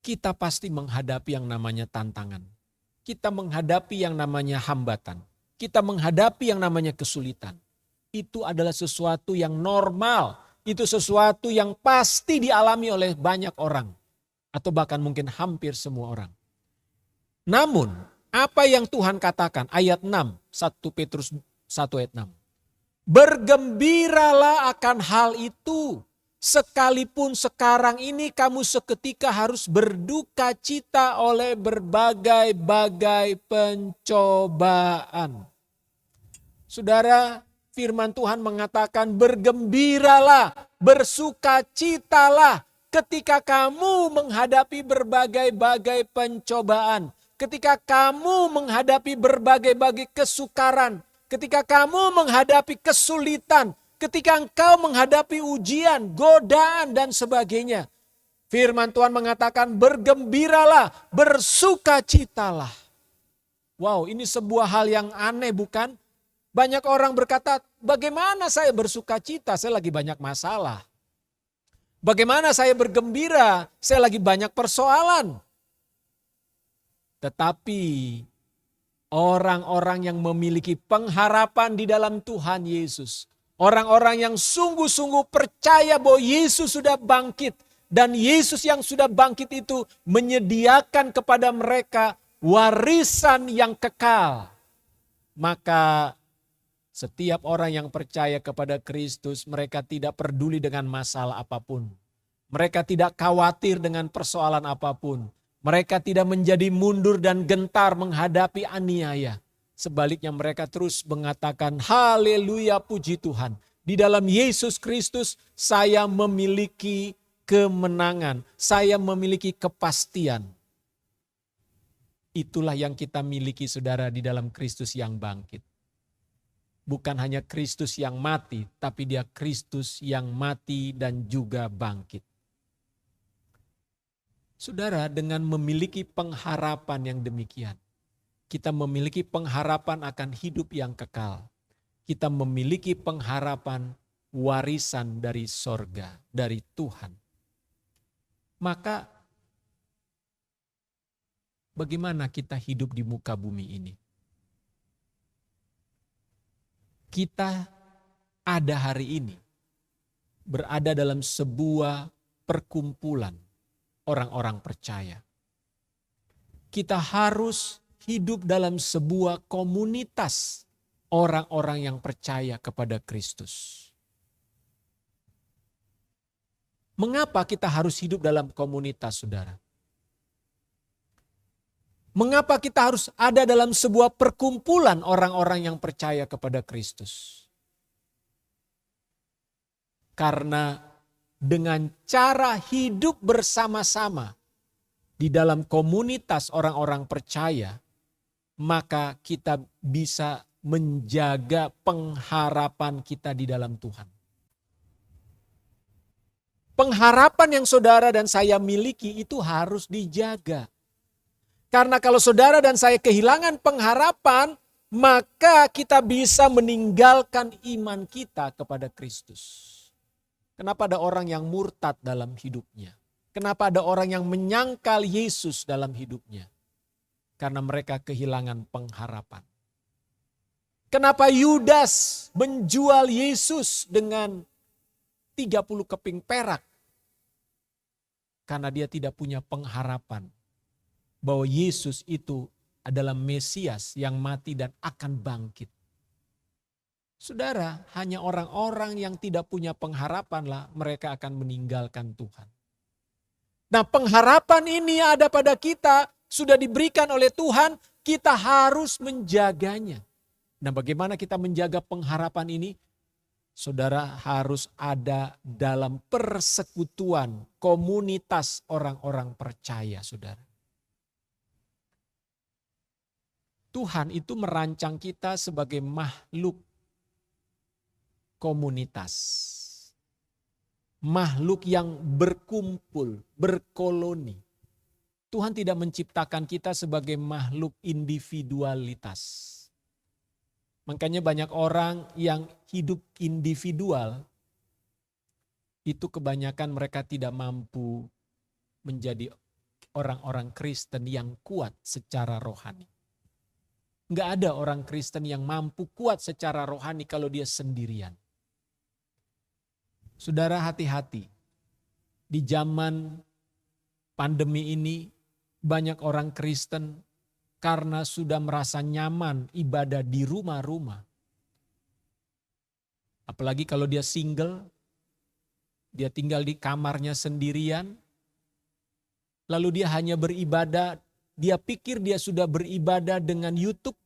kita pasti menghadapi yang namanya tantangan. Kita menghadapi yang namanya hambatan. Kita menghadapi yang namanya kesulitan. Itu adalah sesuatu yang normal. Itu sesuatu yang pasti dialami oleh banyak orang. Atau bahkan mungkin hampir semua orang. Namun, apa yang Tuhan katakan? Ayat 6, 1 Petrus 1 ayat 6. Bergembiralah akan hal itu. Sekalipun sekarang ini kamu seketika harus berduka cita oleh berbagai-bagai pencobaan. Saudara, firman Tuhan mengatakan bergembiralah, bersukacitalah ketika kamu menghadapi berbagai-bagai pencobaan. Ketika kamu menghadapi berbagai-bagai kesukaran, ketika kamu menghadapi kesulitan, ketika engkau menghadapi ujian, godaan dan sebagainya. Firman Tuhan mengatakan bergembiralah, bersukacitalah. Wow, ini sebuah hal yang aneh bukan? Banyak orang berkata, bagaimana saya bersukacita? Saya lagi banyak masalah. Bagaimana saya bergembira? Saya lagi banyak persoalan. Tetapi orang-orang yang memiliki pengharapan di dalam Tuhan Yesus, orang-orang yang sungguh-sungguh percaya bahwa Yesus sudah bangkit dan Yesus yang sudah bangkit itu menyediakan kepada mereka warisan yang kekal. Maka setiap orang yang percaya kepada Kristus, mereka tidak peduli dengan masalah apapun. Mereka tidak khawatir dengan persoalan apapun. Mereka tidak menjadi mundur dan gentar menghadapi aniaya. Sebaliknya mereka terus mengatakan, haleluya puji Tuhan. Di dalam Yesus Kristus saya memiliki kemenangan. Saya memiliki kepastian. Itulah yang kita miliki saudara di dalam Kristus yang bangkit. Bukan hanya Kristus yang mati, tapi dia Kristus yang mati dan juga bangkit. Saudara, dengan memiliki pengharapan yang demikian, kita memiliki pengharapan akan hidup yang kekal. Kita memiliki pengharapan warisan dari sorga, dari Tuhan. Maka bagaimana kita hidup di muka bumi ini? Kita ada hari ini, berada dalam sebuah perkumpulan orang-orang percaya. Kita harus hidup dalam sebuah komunitas orang-orang yang percaya kepada Kristus. Mengapa kita harus hidup dalam komunitas, saudara? Mengapa kita harus ada dalam sebuah perkumpulan orang-orang yang percaya kepada Kristus? Karena dengan cara hidup bersama-sama di dalam komunitas orang-orang percaya, maka kita bisa menjaga pengharapan kita di dalam Tuhan. Pengharapan yang saudara dan saya miliki itu harus dijaga. Karena kalau saudara dan saya kehilangan pengharapan, maka kita bisa meninggalkan iman kita kepada Kristus. Kenapa ada orang yang murtad dalam hidupnya? Kenapa ada orang yang menyangkal Yesus dalam hidupnya? Karena mereka kehilangan pengharapan. Kenapa Yudas menjual Yesus dengan 30 keping perak? Karena dia tidak punya pengharapan bahwa Yesus itu adalah Mesias yang mati dan akan bangkit. Saudara, hanya orang-orang yang tidak punya pengharapanlah mereka akan meninggalkan Tuhan. Nah, pengharapan ini ada pada kita, sudah diberikan oleh Tuhan, kita harus menjaganya. Nah, bagaimana kita menjaga pengharapan ini? Saudara harus ada dalam persekutuan komunitas orang-orang percaya, saudara. Tuhan itu merancang kita sebagai makhluk komunitas. Makhluk yang berkumpul, berkoloni. Tuhan tidak menciptakan kita sebagai makhluk individualitas. Makanya banyak orang yang hidup individual, itu kebanyakan mereka tidak mampu menjadi orang-orang Kristen yang kuat secara rohani. Enggak ada orang Kristen yang mampu kuat secara rohani kalau dia sendirian. Saudara, hati-hati. Di zaman pandemi ini banyak orang Kristen karena sudah merasa nyaman ibadah di rumah-rumah. Apalagi kalau dia single, dia tinggal di kamarnya sendirian, lalu dia hanya beribadah, dia pikir dia sudah beribadah dengan YouTube,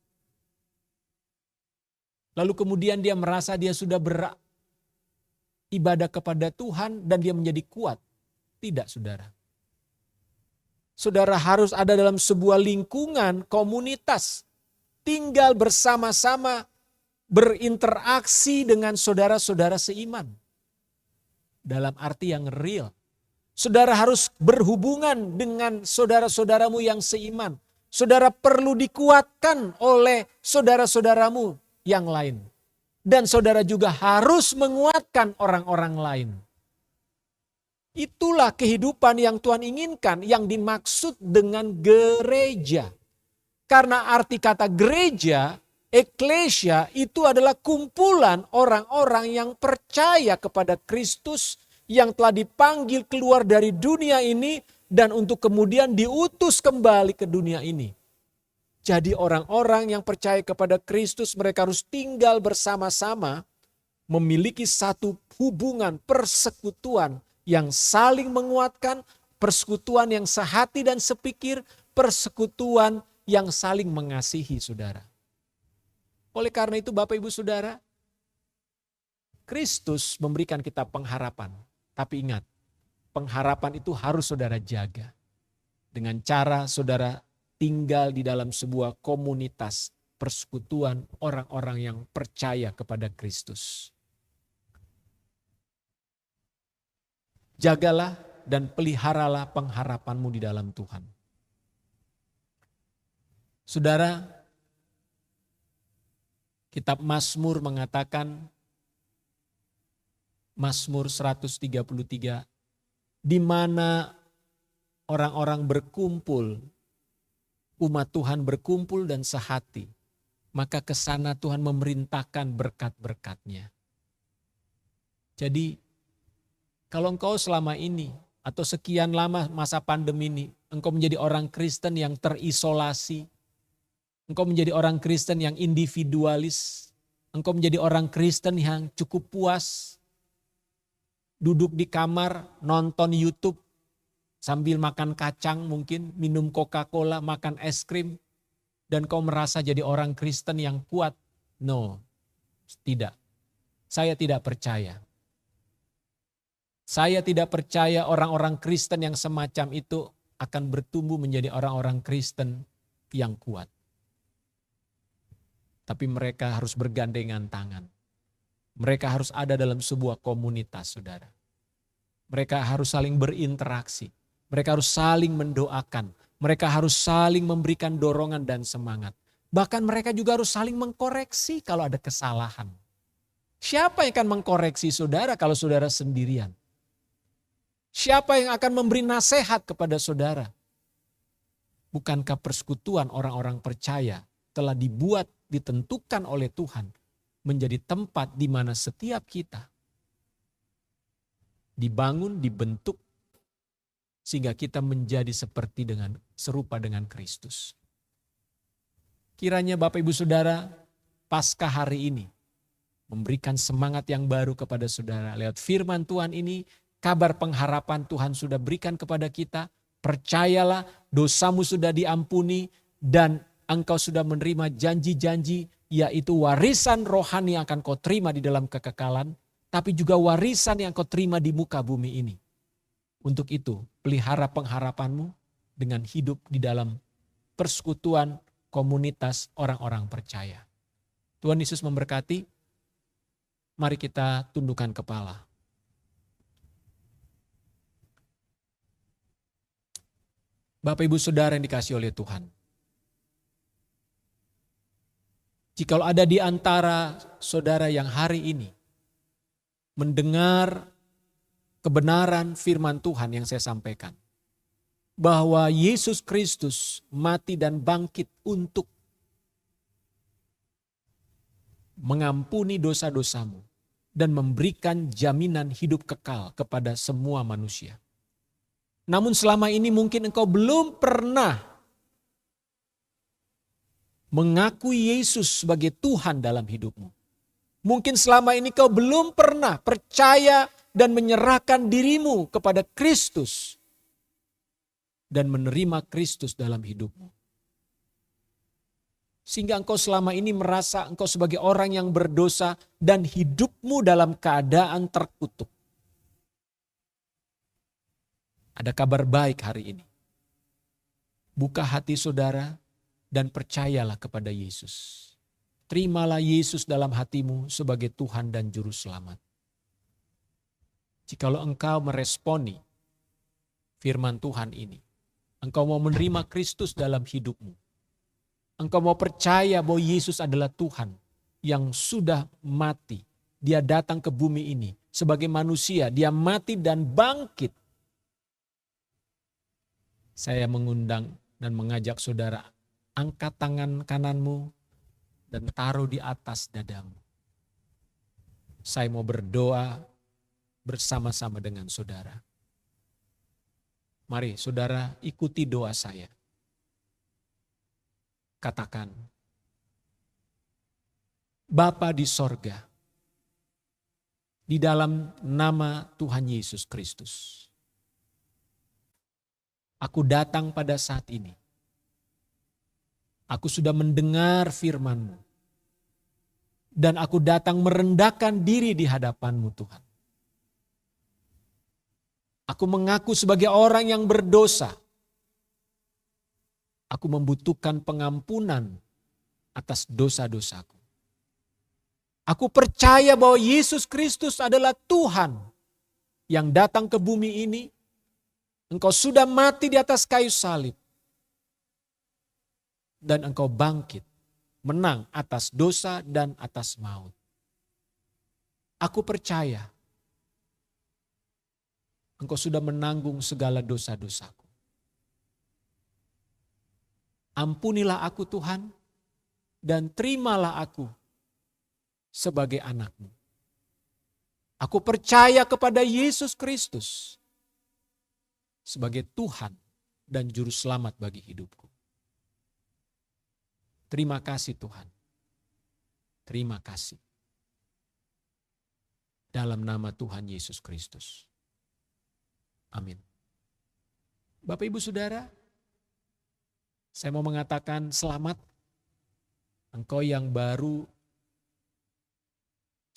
lalu kemudian dia merasa dia sudah beribadah kepada Tuhan dan dia menjadi kuat. Tidak, saudara. Saudara harus ada dalam sebuah lingkungan komunitas, tinggal bersama-sama, berinteraksi dengan saudara-saudara seiman. Dalam arti yang real. Saudara harus berhubungan dengan saudara-saudaramu yang seiman. Saudara perlu dikuatkan oleh saudara-saudaramu yang lain. Dan saudara juga harus menguatkan orang-orang lain. Itulah kehidupan yang Tuhan inginkan, yang dimaksud dengan gereja. Karena arti kata gereja, eklesia, itu adalah kumpulan orang-orang yang percaya kepada Kristus, yang telah dipanggil keluar dari dunia ini dan untuk kemudian diutus kembali ke dunia ini. Jadi orang-orang yang percaya kepada Kristus, mereka harus tinggal bersama-sama, memiliki satu hubungan persekutuan yang saling menguatkan, persekutuan yang sehati dan sepikir, persekutuan yang saling mengasihi, saudara. Oleh karena itu Bapak Ibu Saudara, Kristus memberikan kita pengharapan. Tapi ingat, pengharapan itu harus saudara jaga. Dengan cara saudara tinggal di dalam sebuah komunitas persekutuan orang-orang yang percaya kepada Kristus. Jagalah dan peliharalah pengharapanmu di dalam Tuhan. Saudara, kitab Mazmur mengatakan, Mazmur 133, di mana orang-orang berkumpul, umat Tuhan berkumpul dan sehati, maka ke sana Tuhan memerintahkan berkat-berkat-Nya. Jadi, kalau engkau selama ini atau sekian lama masa pandemi ini, engkau menjadi orang Kristen yang terisolasi, engkau menjadi orang Kristen yang individualis, engkau menjadi orang Kristen yang cukup puas, duduk di kamar, nonton YouTube, sambil makan kacang mungkin, minum Coca-Cola, makan es krim, dan kau merasa jadi orang Kristen yang kuat. No, tidak. Saya tidak percaya. Saya tidak percaya orang-orang Kristen yang semacam itu akan bertumbuh menjadi orang-orang Kristen yang kuat. Tapi mereka harus bergandengan tangan. Mereka harus ada dalam sebuah komunitas, saudara. Mereka harus saling berinteraksi. Mereka harus saling mendoakan. Mereka harus saling memberikan dorongan dan semangat. Bahkan mereka juga harus saling mengkoreksi kalau ada kesalahan. Siapa yang akan mengkoreksi saudara kalau saudara sendirian? Siapa yang akan memberi nasihat kepada saudara? Bukankah persekutuan orang-orang percaya telah dibuat, ditentukan oleh Tuhan menjadi tempat di mana setiap kita dibangun, dibentuk, sehingga kita menjadi serupa dengan Kristus. Kiranya Bapak Ibu Saudara, pasca hari ini memberikan semangat yang baru kepada saudara. Lewat firman Tuhan ini, kabar pengharapan Tuhan sudah berikan kepada kita. Percayalah, dosamu sudah diampuni dan engkau sudah menerima janji-janji yaitu warisan rohani yang akan kau terima di dalam kekekalan, tapi juga warisan yang kau terima di muka bumi ini. Untuk itu, pelihara pengharapanmu dengan hidup di dalam persekutuan komunitas orang-orang percaya. Tuhan Yesus memberkati. Mari kita tundukkan kepala. Bapak Ibu Saudara yang dikasihi oleh Tuhan. Jikalau ada di antara saudara yang hari ini mendengar kebenaran firman Tuhan yang saya sampaikan, bahwa Yesus Kristus mati dan bangkit untuk mengampuni dosa-dosamu dan memberikan jaminan hidup kekal kepada semua manusia. Namun selama ini mungkin engkau belum pernah mengakui Yesus sebagai Tuhan dalam hidupmu. Mungkin selama ini kau belum pernah percaya dan menyerahkan dirimu kepada Kristus dan menerima Kristus dalam hidupmu. Sehingga engkau selama ini merasa engkau sebagai orang yang berdosa dan hidupmu dalam keadaan terkutuk. Ada kabar baik hari ini. Buka hati saudara dan percayalah kepada Yesus. Terimalah Yesus dalam hatimu sebagai Tuhan dan Juru Selamat. Jikalau engkau meresponi firman Tuhan ini, engkau mau menerima Kristus dalam hidupmu. Engkau mau percaya bahwa Yesus adalah Tuhan yang sudah mati. Dia datang ke bumi ini sebagai manusia. Dia mati dan bangkit. Saya mengundang dan mengajak saudara, angkat tangan kananmu dan taruh di atas dadamu. Saya mau berdoa bersama-sama dengan saudara. Mari saudara ikuti doa saya. Katakan, Bapa di sorga, di dalam nama Tuhan Yesus Kristus, aku datang pada saat ini. Aku sudah mendengar firman-Mu. Dan aku datang merendahkan diri di hadapan-Mu Tuhan. Aku mengaku sebagai orang yang berdosa. Aku membutuhkan pengampunan atas dosa-dosaku. Aku percaya bahwa Yesus Kristus adalah Tuhan yang datang ke bumi ini. Engkau sudah mati di atas kayu salib. Dan engkau bangkit, menang atas dosa dan atas maut. Aku percaya engkau sudah menanggung segala dosa-dosaku. Ampunilah aku Tuhan, dan terimalah aku sebagai anak-Mu. Aku percaya kepada Yesus Kristus sebagai Tuhan dan Juru Selamat bagi hidupku. Terima kasih Tuhan. Terima kasih. Dalam nama Tuhan Yesus Kristus. Amin. Bapak Ibu Saudara, saya mau mengatakan selamat. Engkau yang baru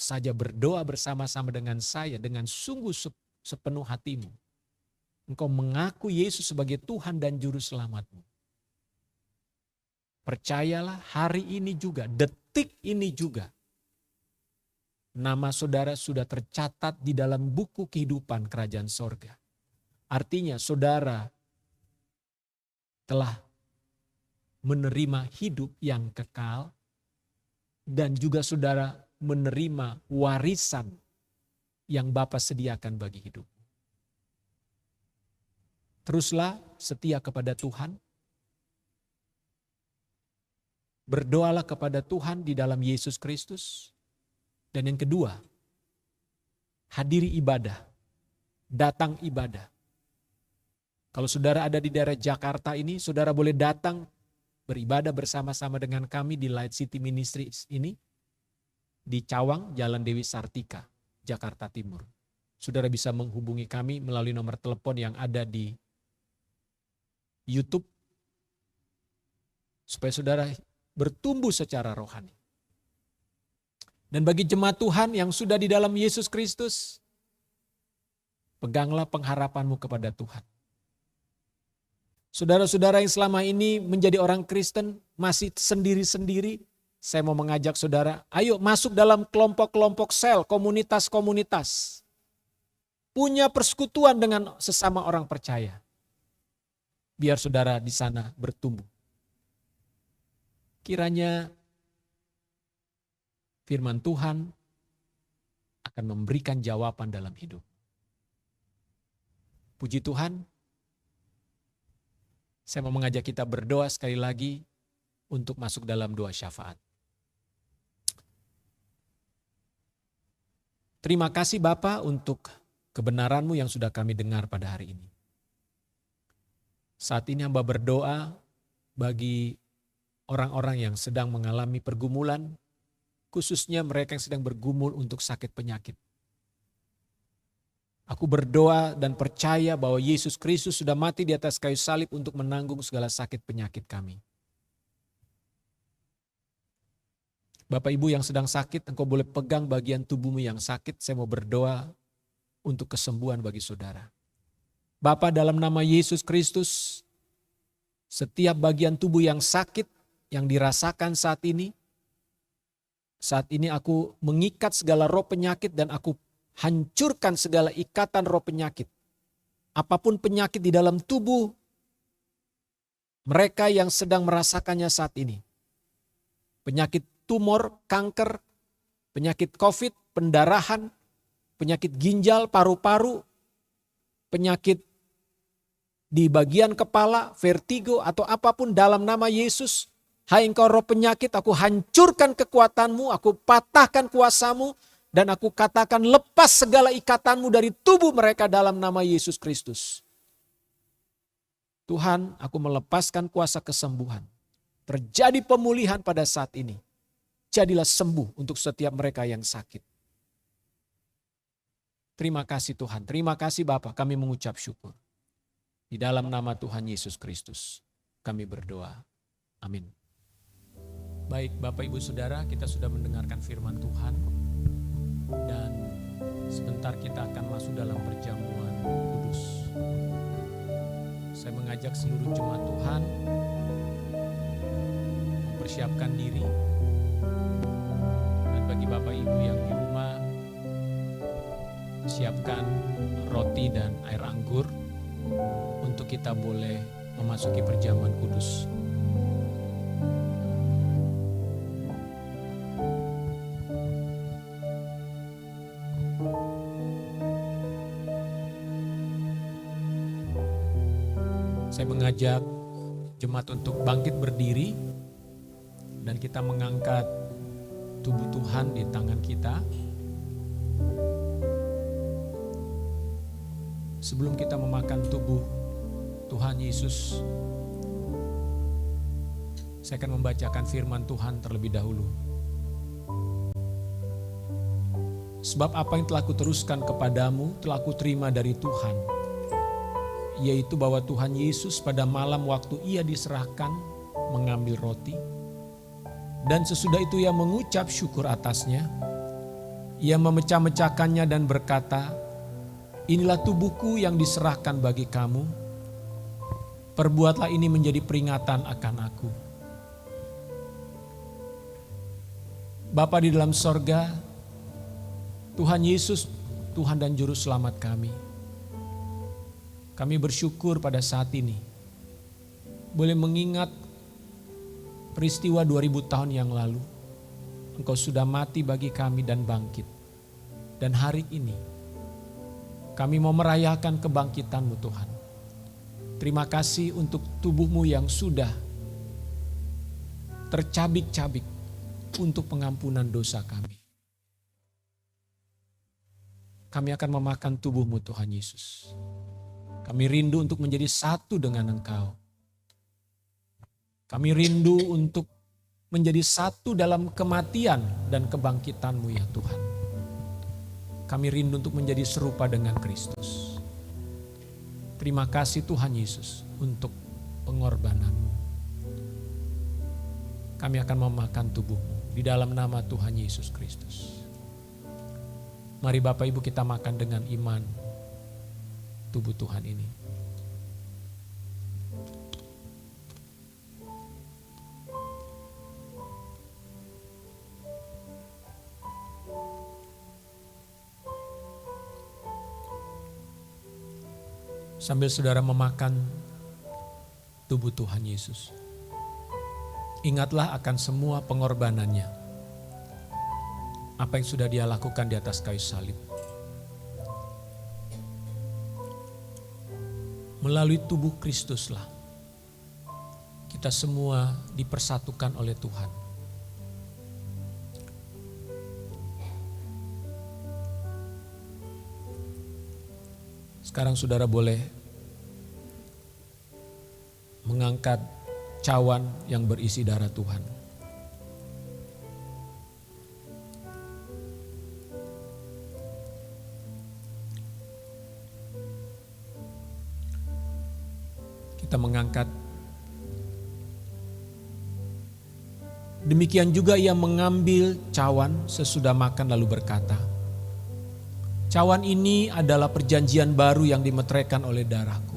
saja berdoa bersama-sama dengan saya dengan sungguh sepenuh hatimu. Engkau mengaku Yesus sebagai Tuhan dan Juru Selamatmu. Percayalah hari ini juga, detik ini juga, nama saudara sudah tercatat di dalam buku kehidupan kerajaan sorga. Artinya saudara telah menerima hidup yang kekal dan juga saudara menerima warisan yang Bapa sediakan bagi hidup. Teruslah setia kepada Tuhan. Berdoalah kepada Tuhan di dalam Yesus Kristus. Dan yang kedua, hadiri ibadah, datang ibadah. Kalau saudara ada di daerah Jakarta ini, saudara boleh datang beribadah bersama-sama dengan kami di Light City Ministries ini. Di Cawang, Jalan Dewi Sartika, Jakarta Timur. Saudara bisa menghubungi kami melalui nomor telepon yang ada di YouTube. Supaya saudara bertumbuh secara rohani. Dan bagi jemaat Tuhan yang sudah di dalam Yesus Kristus, peganglah pengharapanmu kepada Tuhan. Saudara-saudara yang selama ini menjadi orang Kristen masih sendiri-sendiri, saya mau mengajak saudara, ayo masuk dalam kelompok-kelompok sel, komunitas-komunitas. Punya persekutuan dengan sesama orang percaya. Biar saudara di sana bertumbuh. Kiranya firman Tuhan akan memberikan jawaban dalam hidup. Puji Tuhan, saya mau mengajak kita berdoa sekali lagi untuk masuk dalam doa syafaat. Terima kasih Bapa untuk kebenaran-Mu yang sudah kami dengar pada hari ini. Saat ini hamba berdoa bagi orang-orang yang sedang mengalami pergumulan, khususnya mereka yang sedang bergumul untuk sakit penyakit. Aku berdoa dan percaya bahwa Yesus Kristus sudah mati di atas kayu salib untuk menanggung segala sakit penyakit kami. Bapak Ibu yang sedang sakit, engkau boleh pegang bagian tubuhmu yang sakit. Saya mau berdoa untuk kesembuhan bagi saudara. Bapa, dalam nama Yesus Kristus, setiap bagian tubuh yang sakit, yang dirasakan saat ini aku mengikat segala roh penyakit dan aku hancurkan segala ikatan roh penyakit. Apapun penyakit di dalam tubuh mereka yang sedang merasakannya saat ini. Penyakit tumor, kanker, penyakit COVID, pendarahan, penyakit ginjal, paru-paru, penyakit di bagian kepala, vertigo atau apapun dalam nama Yesus. Hai engkau roh penyakit, aku hancurkan kekuatanmu, aku patahkan kuasamu, dan aku katakan lepas segala ikatanmu dari tubuh mereka dalam nama Yesus Kristus. Tuhan, aku melepaskan kuasa kesembuhan. Terjadi pemulihan pada saat ini. Jadilah sembuh untuk setiap mereka yang sakit. Terima kasih Tuhan, terima kasih Bapa, kami mengucap syukur. Di dalam nama Tuhan Yesus Kristus, kami berdoa. Amin. Baik Bapak Ibu Saudara, kita sudah mendengarkan firman Tuhan. Dan sebentar kita akan masuk dalam perjamuan kudus. Saya mengajak seluruh jemaat Tuhan mempersiapkan diri. Dan bagi Bapak Ibu yang di rumah, siapkan roti dan air anggur untuk kita boleh memasuki perjamuan kudus. Saya mengajak jemaat untuk bangkit berdiri dan kita mengangkat tubuh Tuhan di tangan kita. Sebelum kita memakan tubuh Tuhan Yesus, saya akan membacakan firman Tuhan terlebih dahulu. Sebab apa yang telah kuteruskan kepadamu telah kuterima dari Tuhan, yaitu bahwa Tuhan Yesus pada malam waktu ia diserahkan mengambil roti, dan sesudah itu ia mengucap syukur atasnya, ia memecah-mecahkannya dan berkata, inilah tubuhku yang diserahkan bagi kamu, perbuatlah ini menjadi peringatan akan aku. Bapa di dalam sorga, Tuhan Yesus, Tuhan dan Juru Selamat kami. Kami bersyukur pada saat ini boleh mengingat peristiwa 2000 tahun yang lalu. Engkau sudah mati bagi kami dan bangkit. Dan hari ini kami mau merayakan kebangkitan-Mu Tuhan. Terima kasih untuk tubuh-Mu yang sudah tercabik-cabik untuk pengampunan dosa kami. Kami akan memakan tubuh-Mu Tuhan Yesus. Kami rindu untuk menjadi satu dengan Engkau. Kami rindu untuk menjadi satu dalam kematian dan kebangkitan-Mu ya Tuhan. Kami rindu untuk menjadi serupa dengan Kristus. Terima kasih Tuhan Yesus untuk pengorbanan-Mu. Kami akan memakan tubuh-Mu. di dalam nama Tuhan Yesus Kristus. Mari Bapak Ibu kita makan dengan iman tubuh Tuhan ini. Sambil saudara memakan tubuh Tuhan Yesus, ingatlah akan semua pengorbanannya. Apa yang sudah dia lakukan di atas kayu salib. Melalui tubuh Kristuslah kita semua dipersatukan oleh Tuhan. Sekarang saudara boleh mengangkat cawan yang berisi darah Tuhan. Kita mengangkat. Demikian juga ia mengambil cawan sesudah makan lalu berkata, "Cawan ini adalah perjanjian baru yang dimeteraikan oleh darahku.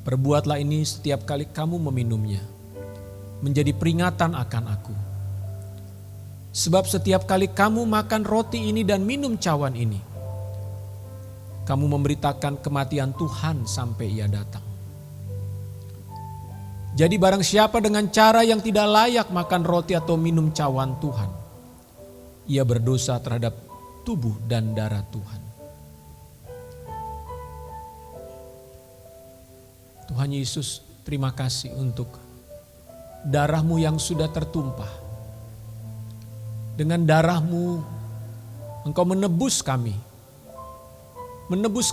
Perbuatlah ini setiap kali kamu meminumnya, menjadi peringatan akan aku. Sebab setiap kali kamu makan roti ini dan minum cawan ini, kamu memberitakan kematian Tuhan sampai ia datang. Jadi barang siapa dengan cara yang tidak layak makan roti atau minum cawan Tuhan, ia berdosa terhadap tubuh dan darah Tuhan." Tuhan Yesus, terima kasih untuk darah-Mu yang sudah tertumpah. Dengan darah-Mu Engkau menebus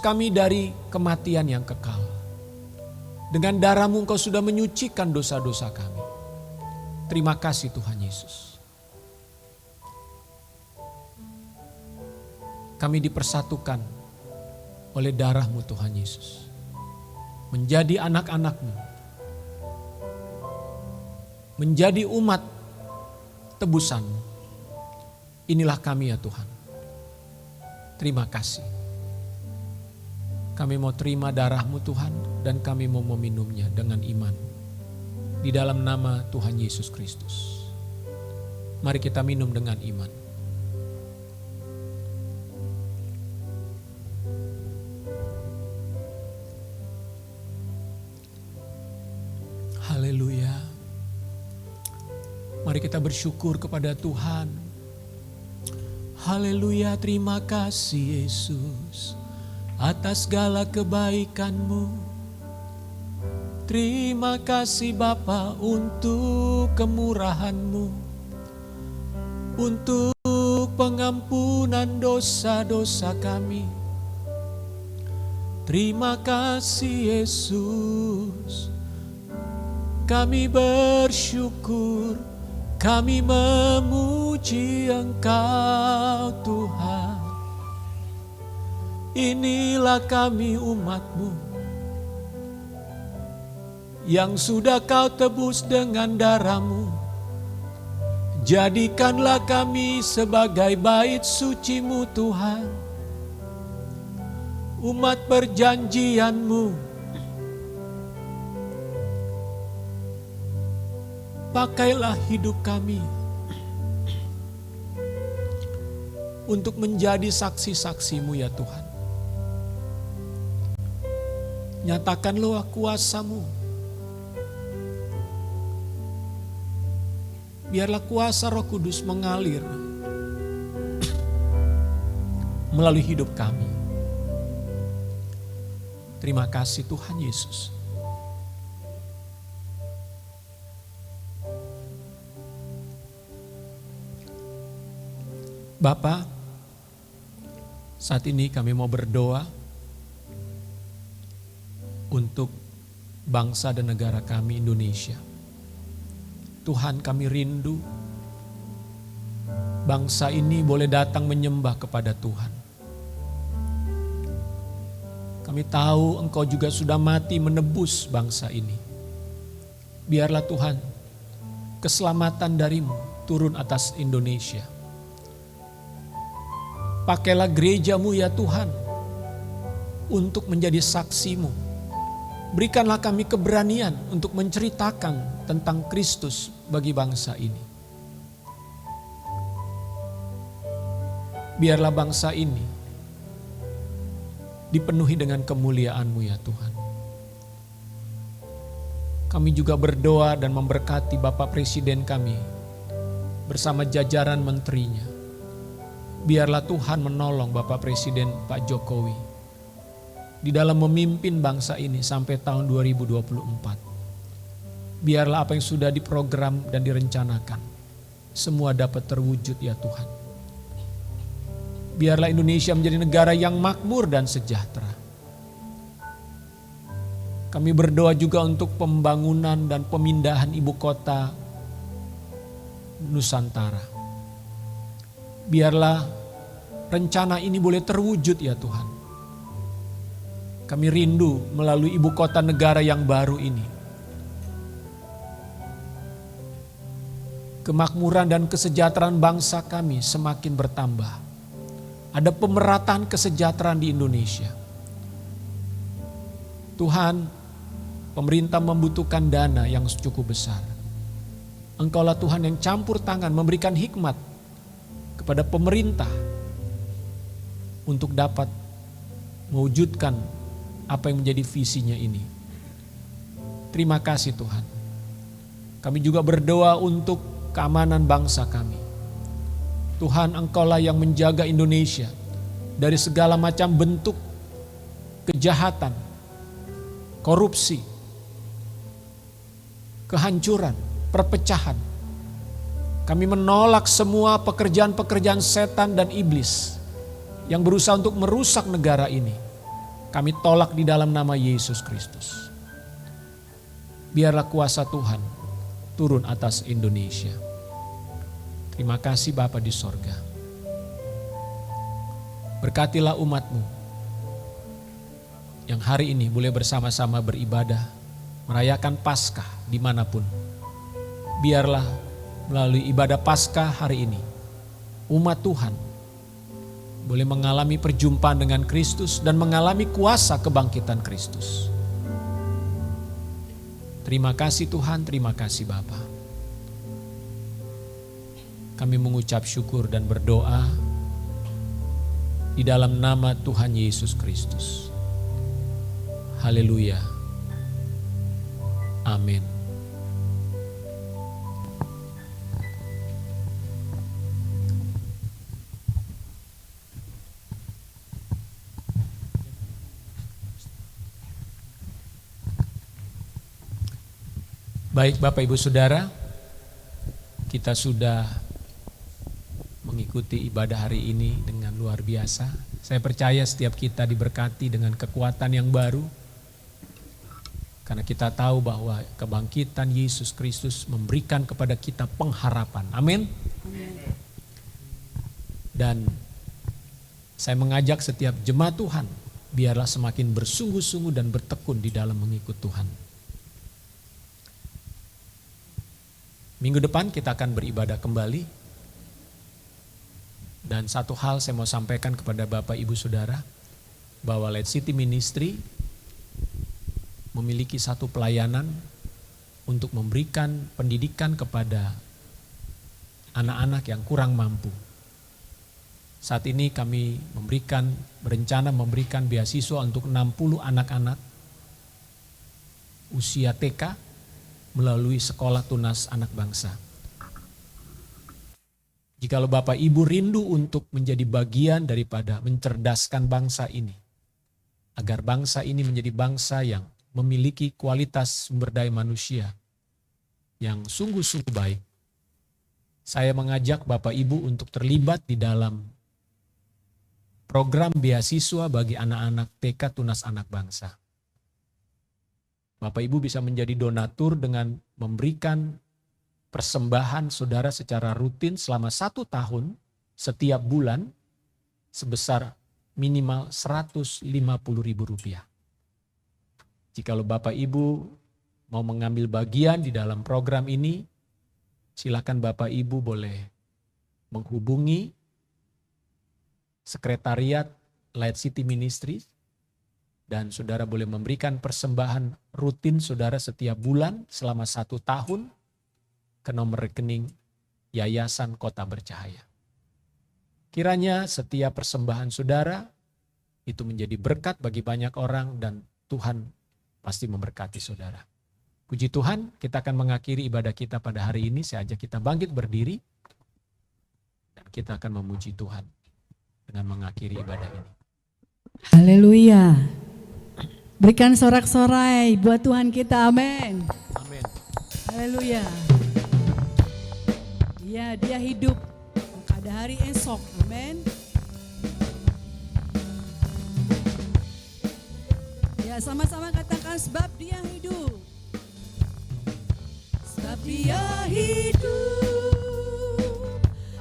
kami dari kematian yang kekal. Dengan darah-Mu Engkau sudah menyucikan dosa-dosa kami. Terima kasih Tuhan Yesus. Kami dipersatukan oleh darah-Mu Tuhan Yesus. Menjadi anak-anak-Mu. Menjadi umat tebusan-Mu. Inilah kami ya Tuhan. Terima kasih. Kami mau terima darah-Mu Tuhan dan kami mau meminumnya dengan iman. Di dalam nama Tuhan Yesus Kristus. Mari kita minum dengan iman. Haleluya. Mari kita bersyukur kepada Tuhan. Haleluya, terima kasih Yesus atas segala kebaikan-Mu. Terima kasih Bapa untuk kemurahan-Mu, untuk pengampunan dosa-dosa kami. Terima kasih Yesus. Kami bersyukur, kami memuji Engkau Tuhan. Inilah kami umat-Mu yang sudah Kau tebus dengan darah-Mu. Jadikanlah kami sebagai bait suci-Mu Tuhan, umat perjanjian-Mu. Pakailah hidup kami untuk menjadi saksi-saksi-Mu ya Tuhan. Nyatakanlah kuasa-Mu. Biarlah kuasa Roh Kudus mengalir melalui hidup kami. Terima kasih Tuhan Yesus. Bapa, saat ini kami mau berdoa untuk bangsa dan negara kami Indonesia. Tuhan, kami rindu bangsa ini boleh datang menyembah kepada Tuhan. Kami tahu Engkau juga sudah mati menebus bangsa ini. Biarlah Tuhan, keselamatan dari-Mu turun atas Indonesia. Pakailah gerejamu ya Tuhan untuk menjadi saksimu. Berikanlah kami keberanian untuk menceritakan tentang Kristus bagi bangsa ini. Biarlah bangsa ini dipenuhi dengan kemuliaan-Mu ya Tuhan. Kami juga berdoa dan memberkati Bapak Presiden kami bersama jajaran menterinya. Biarlah Tuhan menolong Bapak Presiden Pak Jokowi di dalam memimpin bangsa ini sampai tahun 2024. Biarlah apa yang sudah diprogram dan direncanakan semua dapat terwujud ya Tuhan. Biarlah Indonesia menjadi negara yang makmur dan sejahtera. Kami berdoa juga untuk pembangunan dan pemindahan ibu kota Nusantara. Biarlah rencana ini boleh terwujud ya Tuhan. Kami rindu melalui ibu kota negara yang baru ini. Kemakmuran dan kesejahteraan bangsa kami semakin bertambah. Ada pemerataan kesejahteraan di Indonesia. Tuhan, pemerintah membutuhkan dana yang cukup besar. Engkaulah Tuhan yang campur tangan memberikan hikmat kepada pemerintah untuk dapat mewujudkan apa yang menjadi visinya ini. Terima kasih Tuhan. Kami juga berdoa untuk keamanan bangsa kami. Tuhan, Engkaulah yang menjaga Indonesia dari segala macam bentuk kejahatan, korupsi, kehancuran, perpecahan. Kami menolak semua pekerjaan-pekerjaan setan dan iblis yang berusaha untuk merusak negara ini. Kami tolak di dalam nama Yesus Kristus. Biarlah kuasa Tuhan turun atas Indonesia. Terima kasih Bapa di sorga. Berkatilah umat-Mu yang hari ini boleh bersama-sama beribadah, merayakan Paskah dimanapun. Biarlah melalui ibadah Paskah hari ini, umat Tuhan boleh mengalami perjumpaan dengan Kristus dan mengalami kuasa kebangkitan Kristus. Terima kasih Tuhan, terima kasih Bapa. Kami mengucap syukur dan berdoa di dalam nama Tuhan Yesus Kristus. Haleluya. Amin. Baik Bapak Ibu Saudara, kita sudah mengikuti ibadah hari ini dengan luar biasa. Saya percaya setiap kita diberkati dengan kekuatan yang baru. Karena kita tahu bahwa kebangkitan Yesus Kristus memberikan kepada kita pengharapan. Amin. Dan saya mengajak setiap jemaat Tuhan, biarlah semakin bersungguh-sungguh dan bertekun di dalam mengikut Tuhan. Minggu depan kita akan beribadah kembali. Dan satu hal saya mau sampaikan kepada Bapak Ibu Saudara, bahwa Light City Ministry memiliki satu pelayanan untuk memberikan pendidikan kepada anak-anak yang kurang mampu. Saat ini kami berencana memberikan beasiswa untuk 60 anak-anak usia TK melalui Sekolah Tunas Anak Bangsa. Jikalau Bapak Ibu rindu untuk menjadi bagian daripada mencerdaskan bangsa ini, agar bangsa ini menjadi bangsa yang memiliki kualitas sumber daya manusia yang sungguh-sungguh baik, saya mengajak Bapak Ibu untuk terlibat di dalam program beasiswa bagi anak-anak TK Tunas Anak Bangsa. Bapak Ibu bisa menjadi donatur dengan memberikan persembahan saudara secara rutin selama 1 tahun setiap bulan sebesar minimal Rp150.000. Jikalau Bapak Ibu mau mengambil bagian di dalam program ini, silakan Bapak Ibu boleh menghubungi sekretariat Light City Ministries dan saudara boleh memberikan persembahan rutin saudara setiap bulan selama 1 tahun ke nomor rekening Yayasan Kota Bercahaya. Kiranya setiap persembahan saudara itu menjadi berkat bagi banyak orang dan Tuhan pasti memberkati saudara. Puji Tuhan, kita akan mengakhiri ibadah kita pada hari ini. Saya ajak kita bangkit berdiri dan kita akan memuji Tuhan dengan mengakhiri ibadah ini. Haleluya. Berikan sorak-sorai buat Tuhan kita, amin. Amin. Haleluya. Ya, dia hidup pada hari esok, amin. Ya, sama-sama katakan sebab dia hidup. Sebab dia hidup,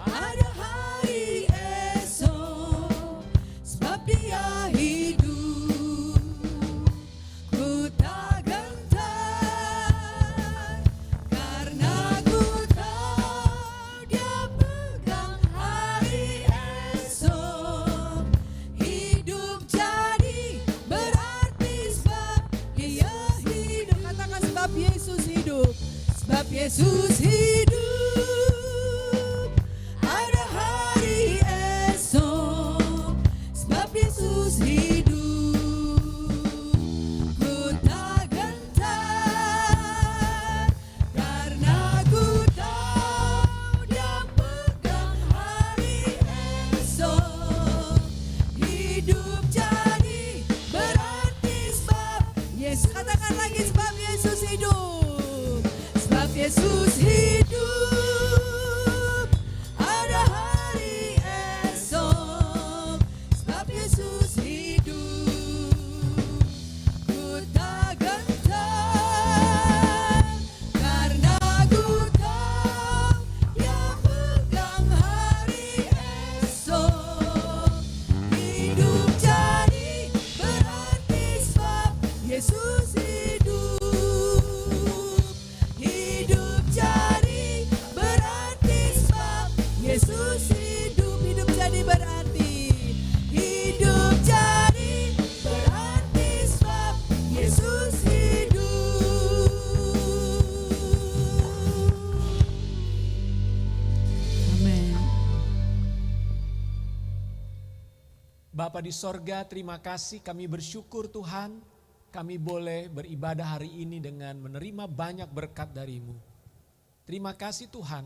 ada hari esok. Sebab dia hidup, ku tak gentar, karena ku tahu dia pegang hari esok. Hidup jadi berarti sebab dia hidup. Katakan sebab Yesus hidup. Sebab Yesus hidup, ada hari esok. Sebab Yesus hidup, ku tak gentar, karena ku tahu dia pegang hari esok. Hidup jadi berarti sebab Yesus. Katakan lagi sebab Yesus hidup. Sebab Yesus hidup, ada hari esok. Sebab Yesus hidup, ku tak gentar, karena ku tahu dia pegang hari esok. Hidup jadi berarti sebab Yesus hidup. Hidup jadi berarti sebab Yesus hidup. Hidup jadi berarti. Hidup jadi berarti sebab Yesus hidup. Amin. Bapa di sorga, terima kasih, kami bersyukur Tuhan, kami boleh beribadah hari ini dengan menerima banyak berkat dari-Mu. Terima kasih Tuhan,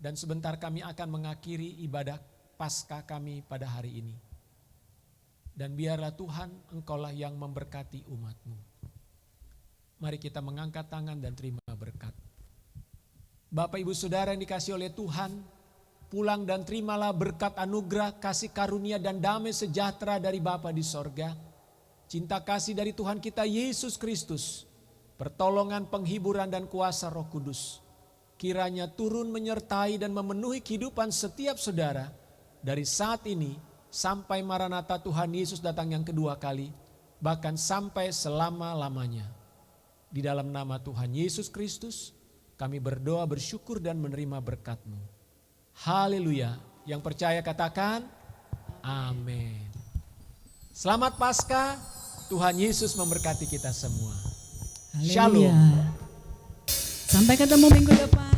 dan sebentar kami akan mengakhiri ibadah Paskah kami pada hari ini. Dan biarlah Tuhan, Engkaulah yang memberkati umat-Mu. Mari kita mengangkat tangan dan terima berkat. Bapak Ibu Saudara yang dikasihi oleh Tuhan, pulang dan terimalah berkat anugerah, kasih karunia dan damai sejahtera dari Bapa di sorga. Cinta kasih dari Tuhan kita Yesus Kristus, pertolongan, penghiburan dan kuasa Roh Kudus, kiranya turun menyertai dan memenuhi kehidupan setiap saudara dari saat ini sampai Maranatha Tuhan Yesus datang yang kedua kali, bahkan sampai selama-lamanya. Di dalam nama Tuhan Yesus Kristus, kami berdoa, bersyukur dan menerima berkat-Mu. Haleluya. Yang percaya katakan amin. Selamat Paskah. Tuhan Yesus memberkati kita semua. Haleluya. Shalom. Sampai ketemu minggu depan.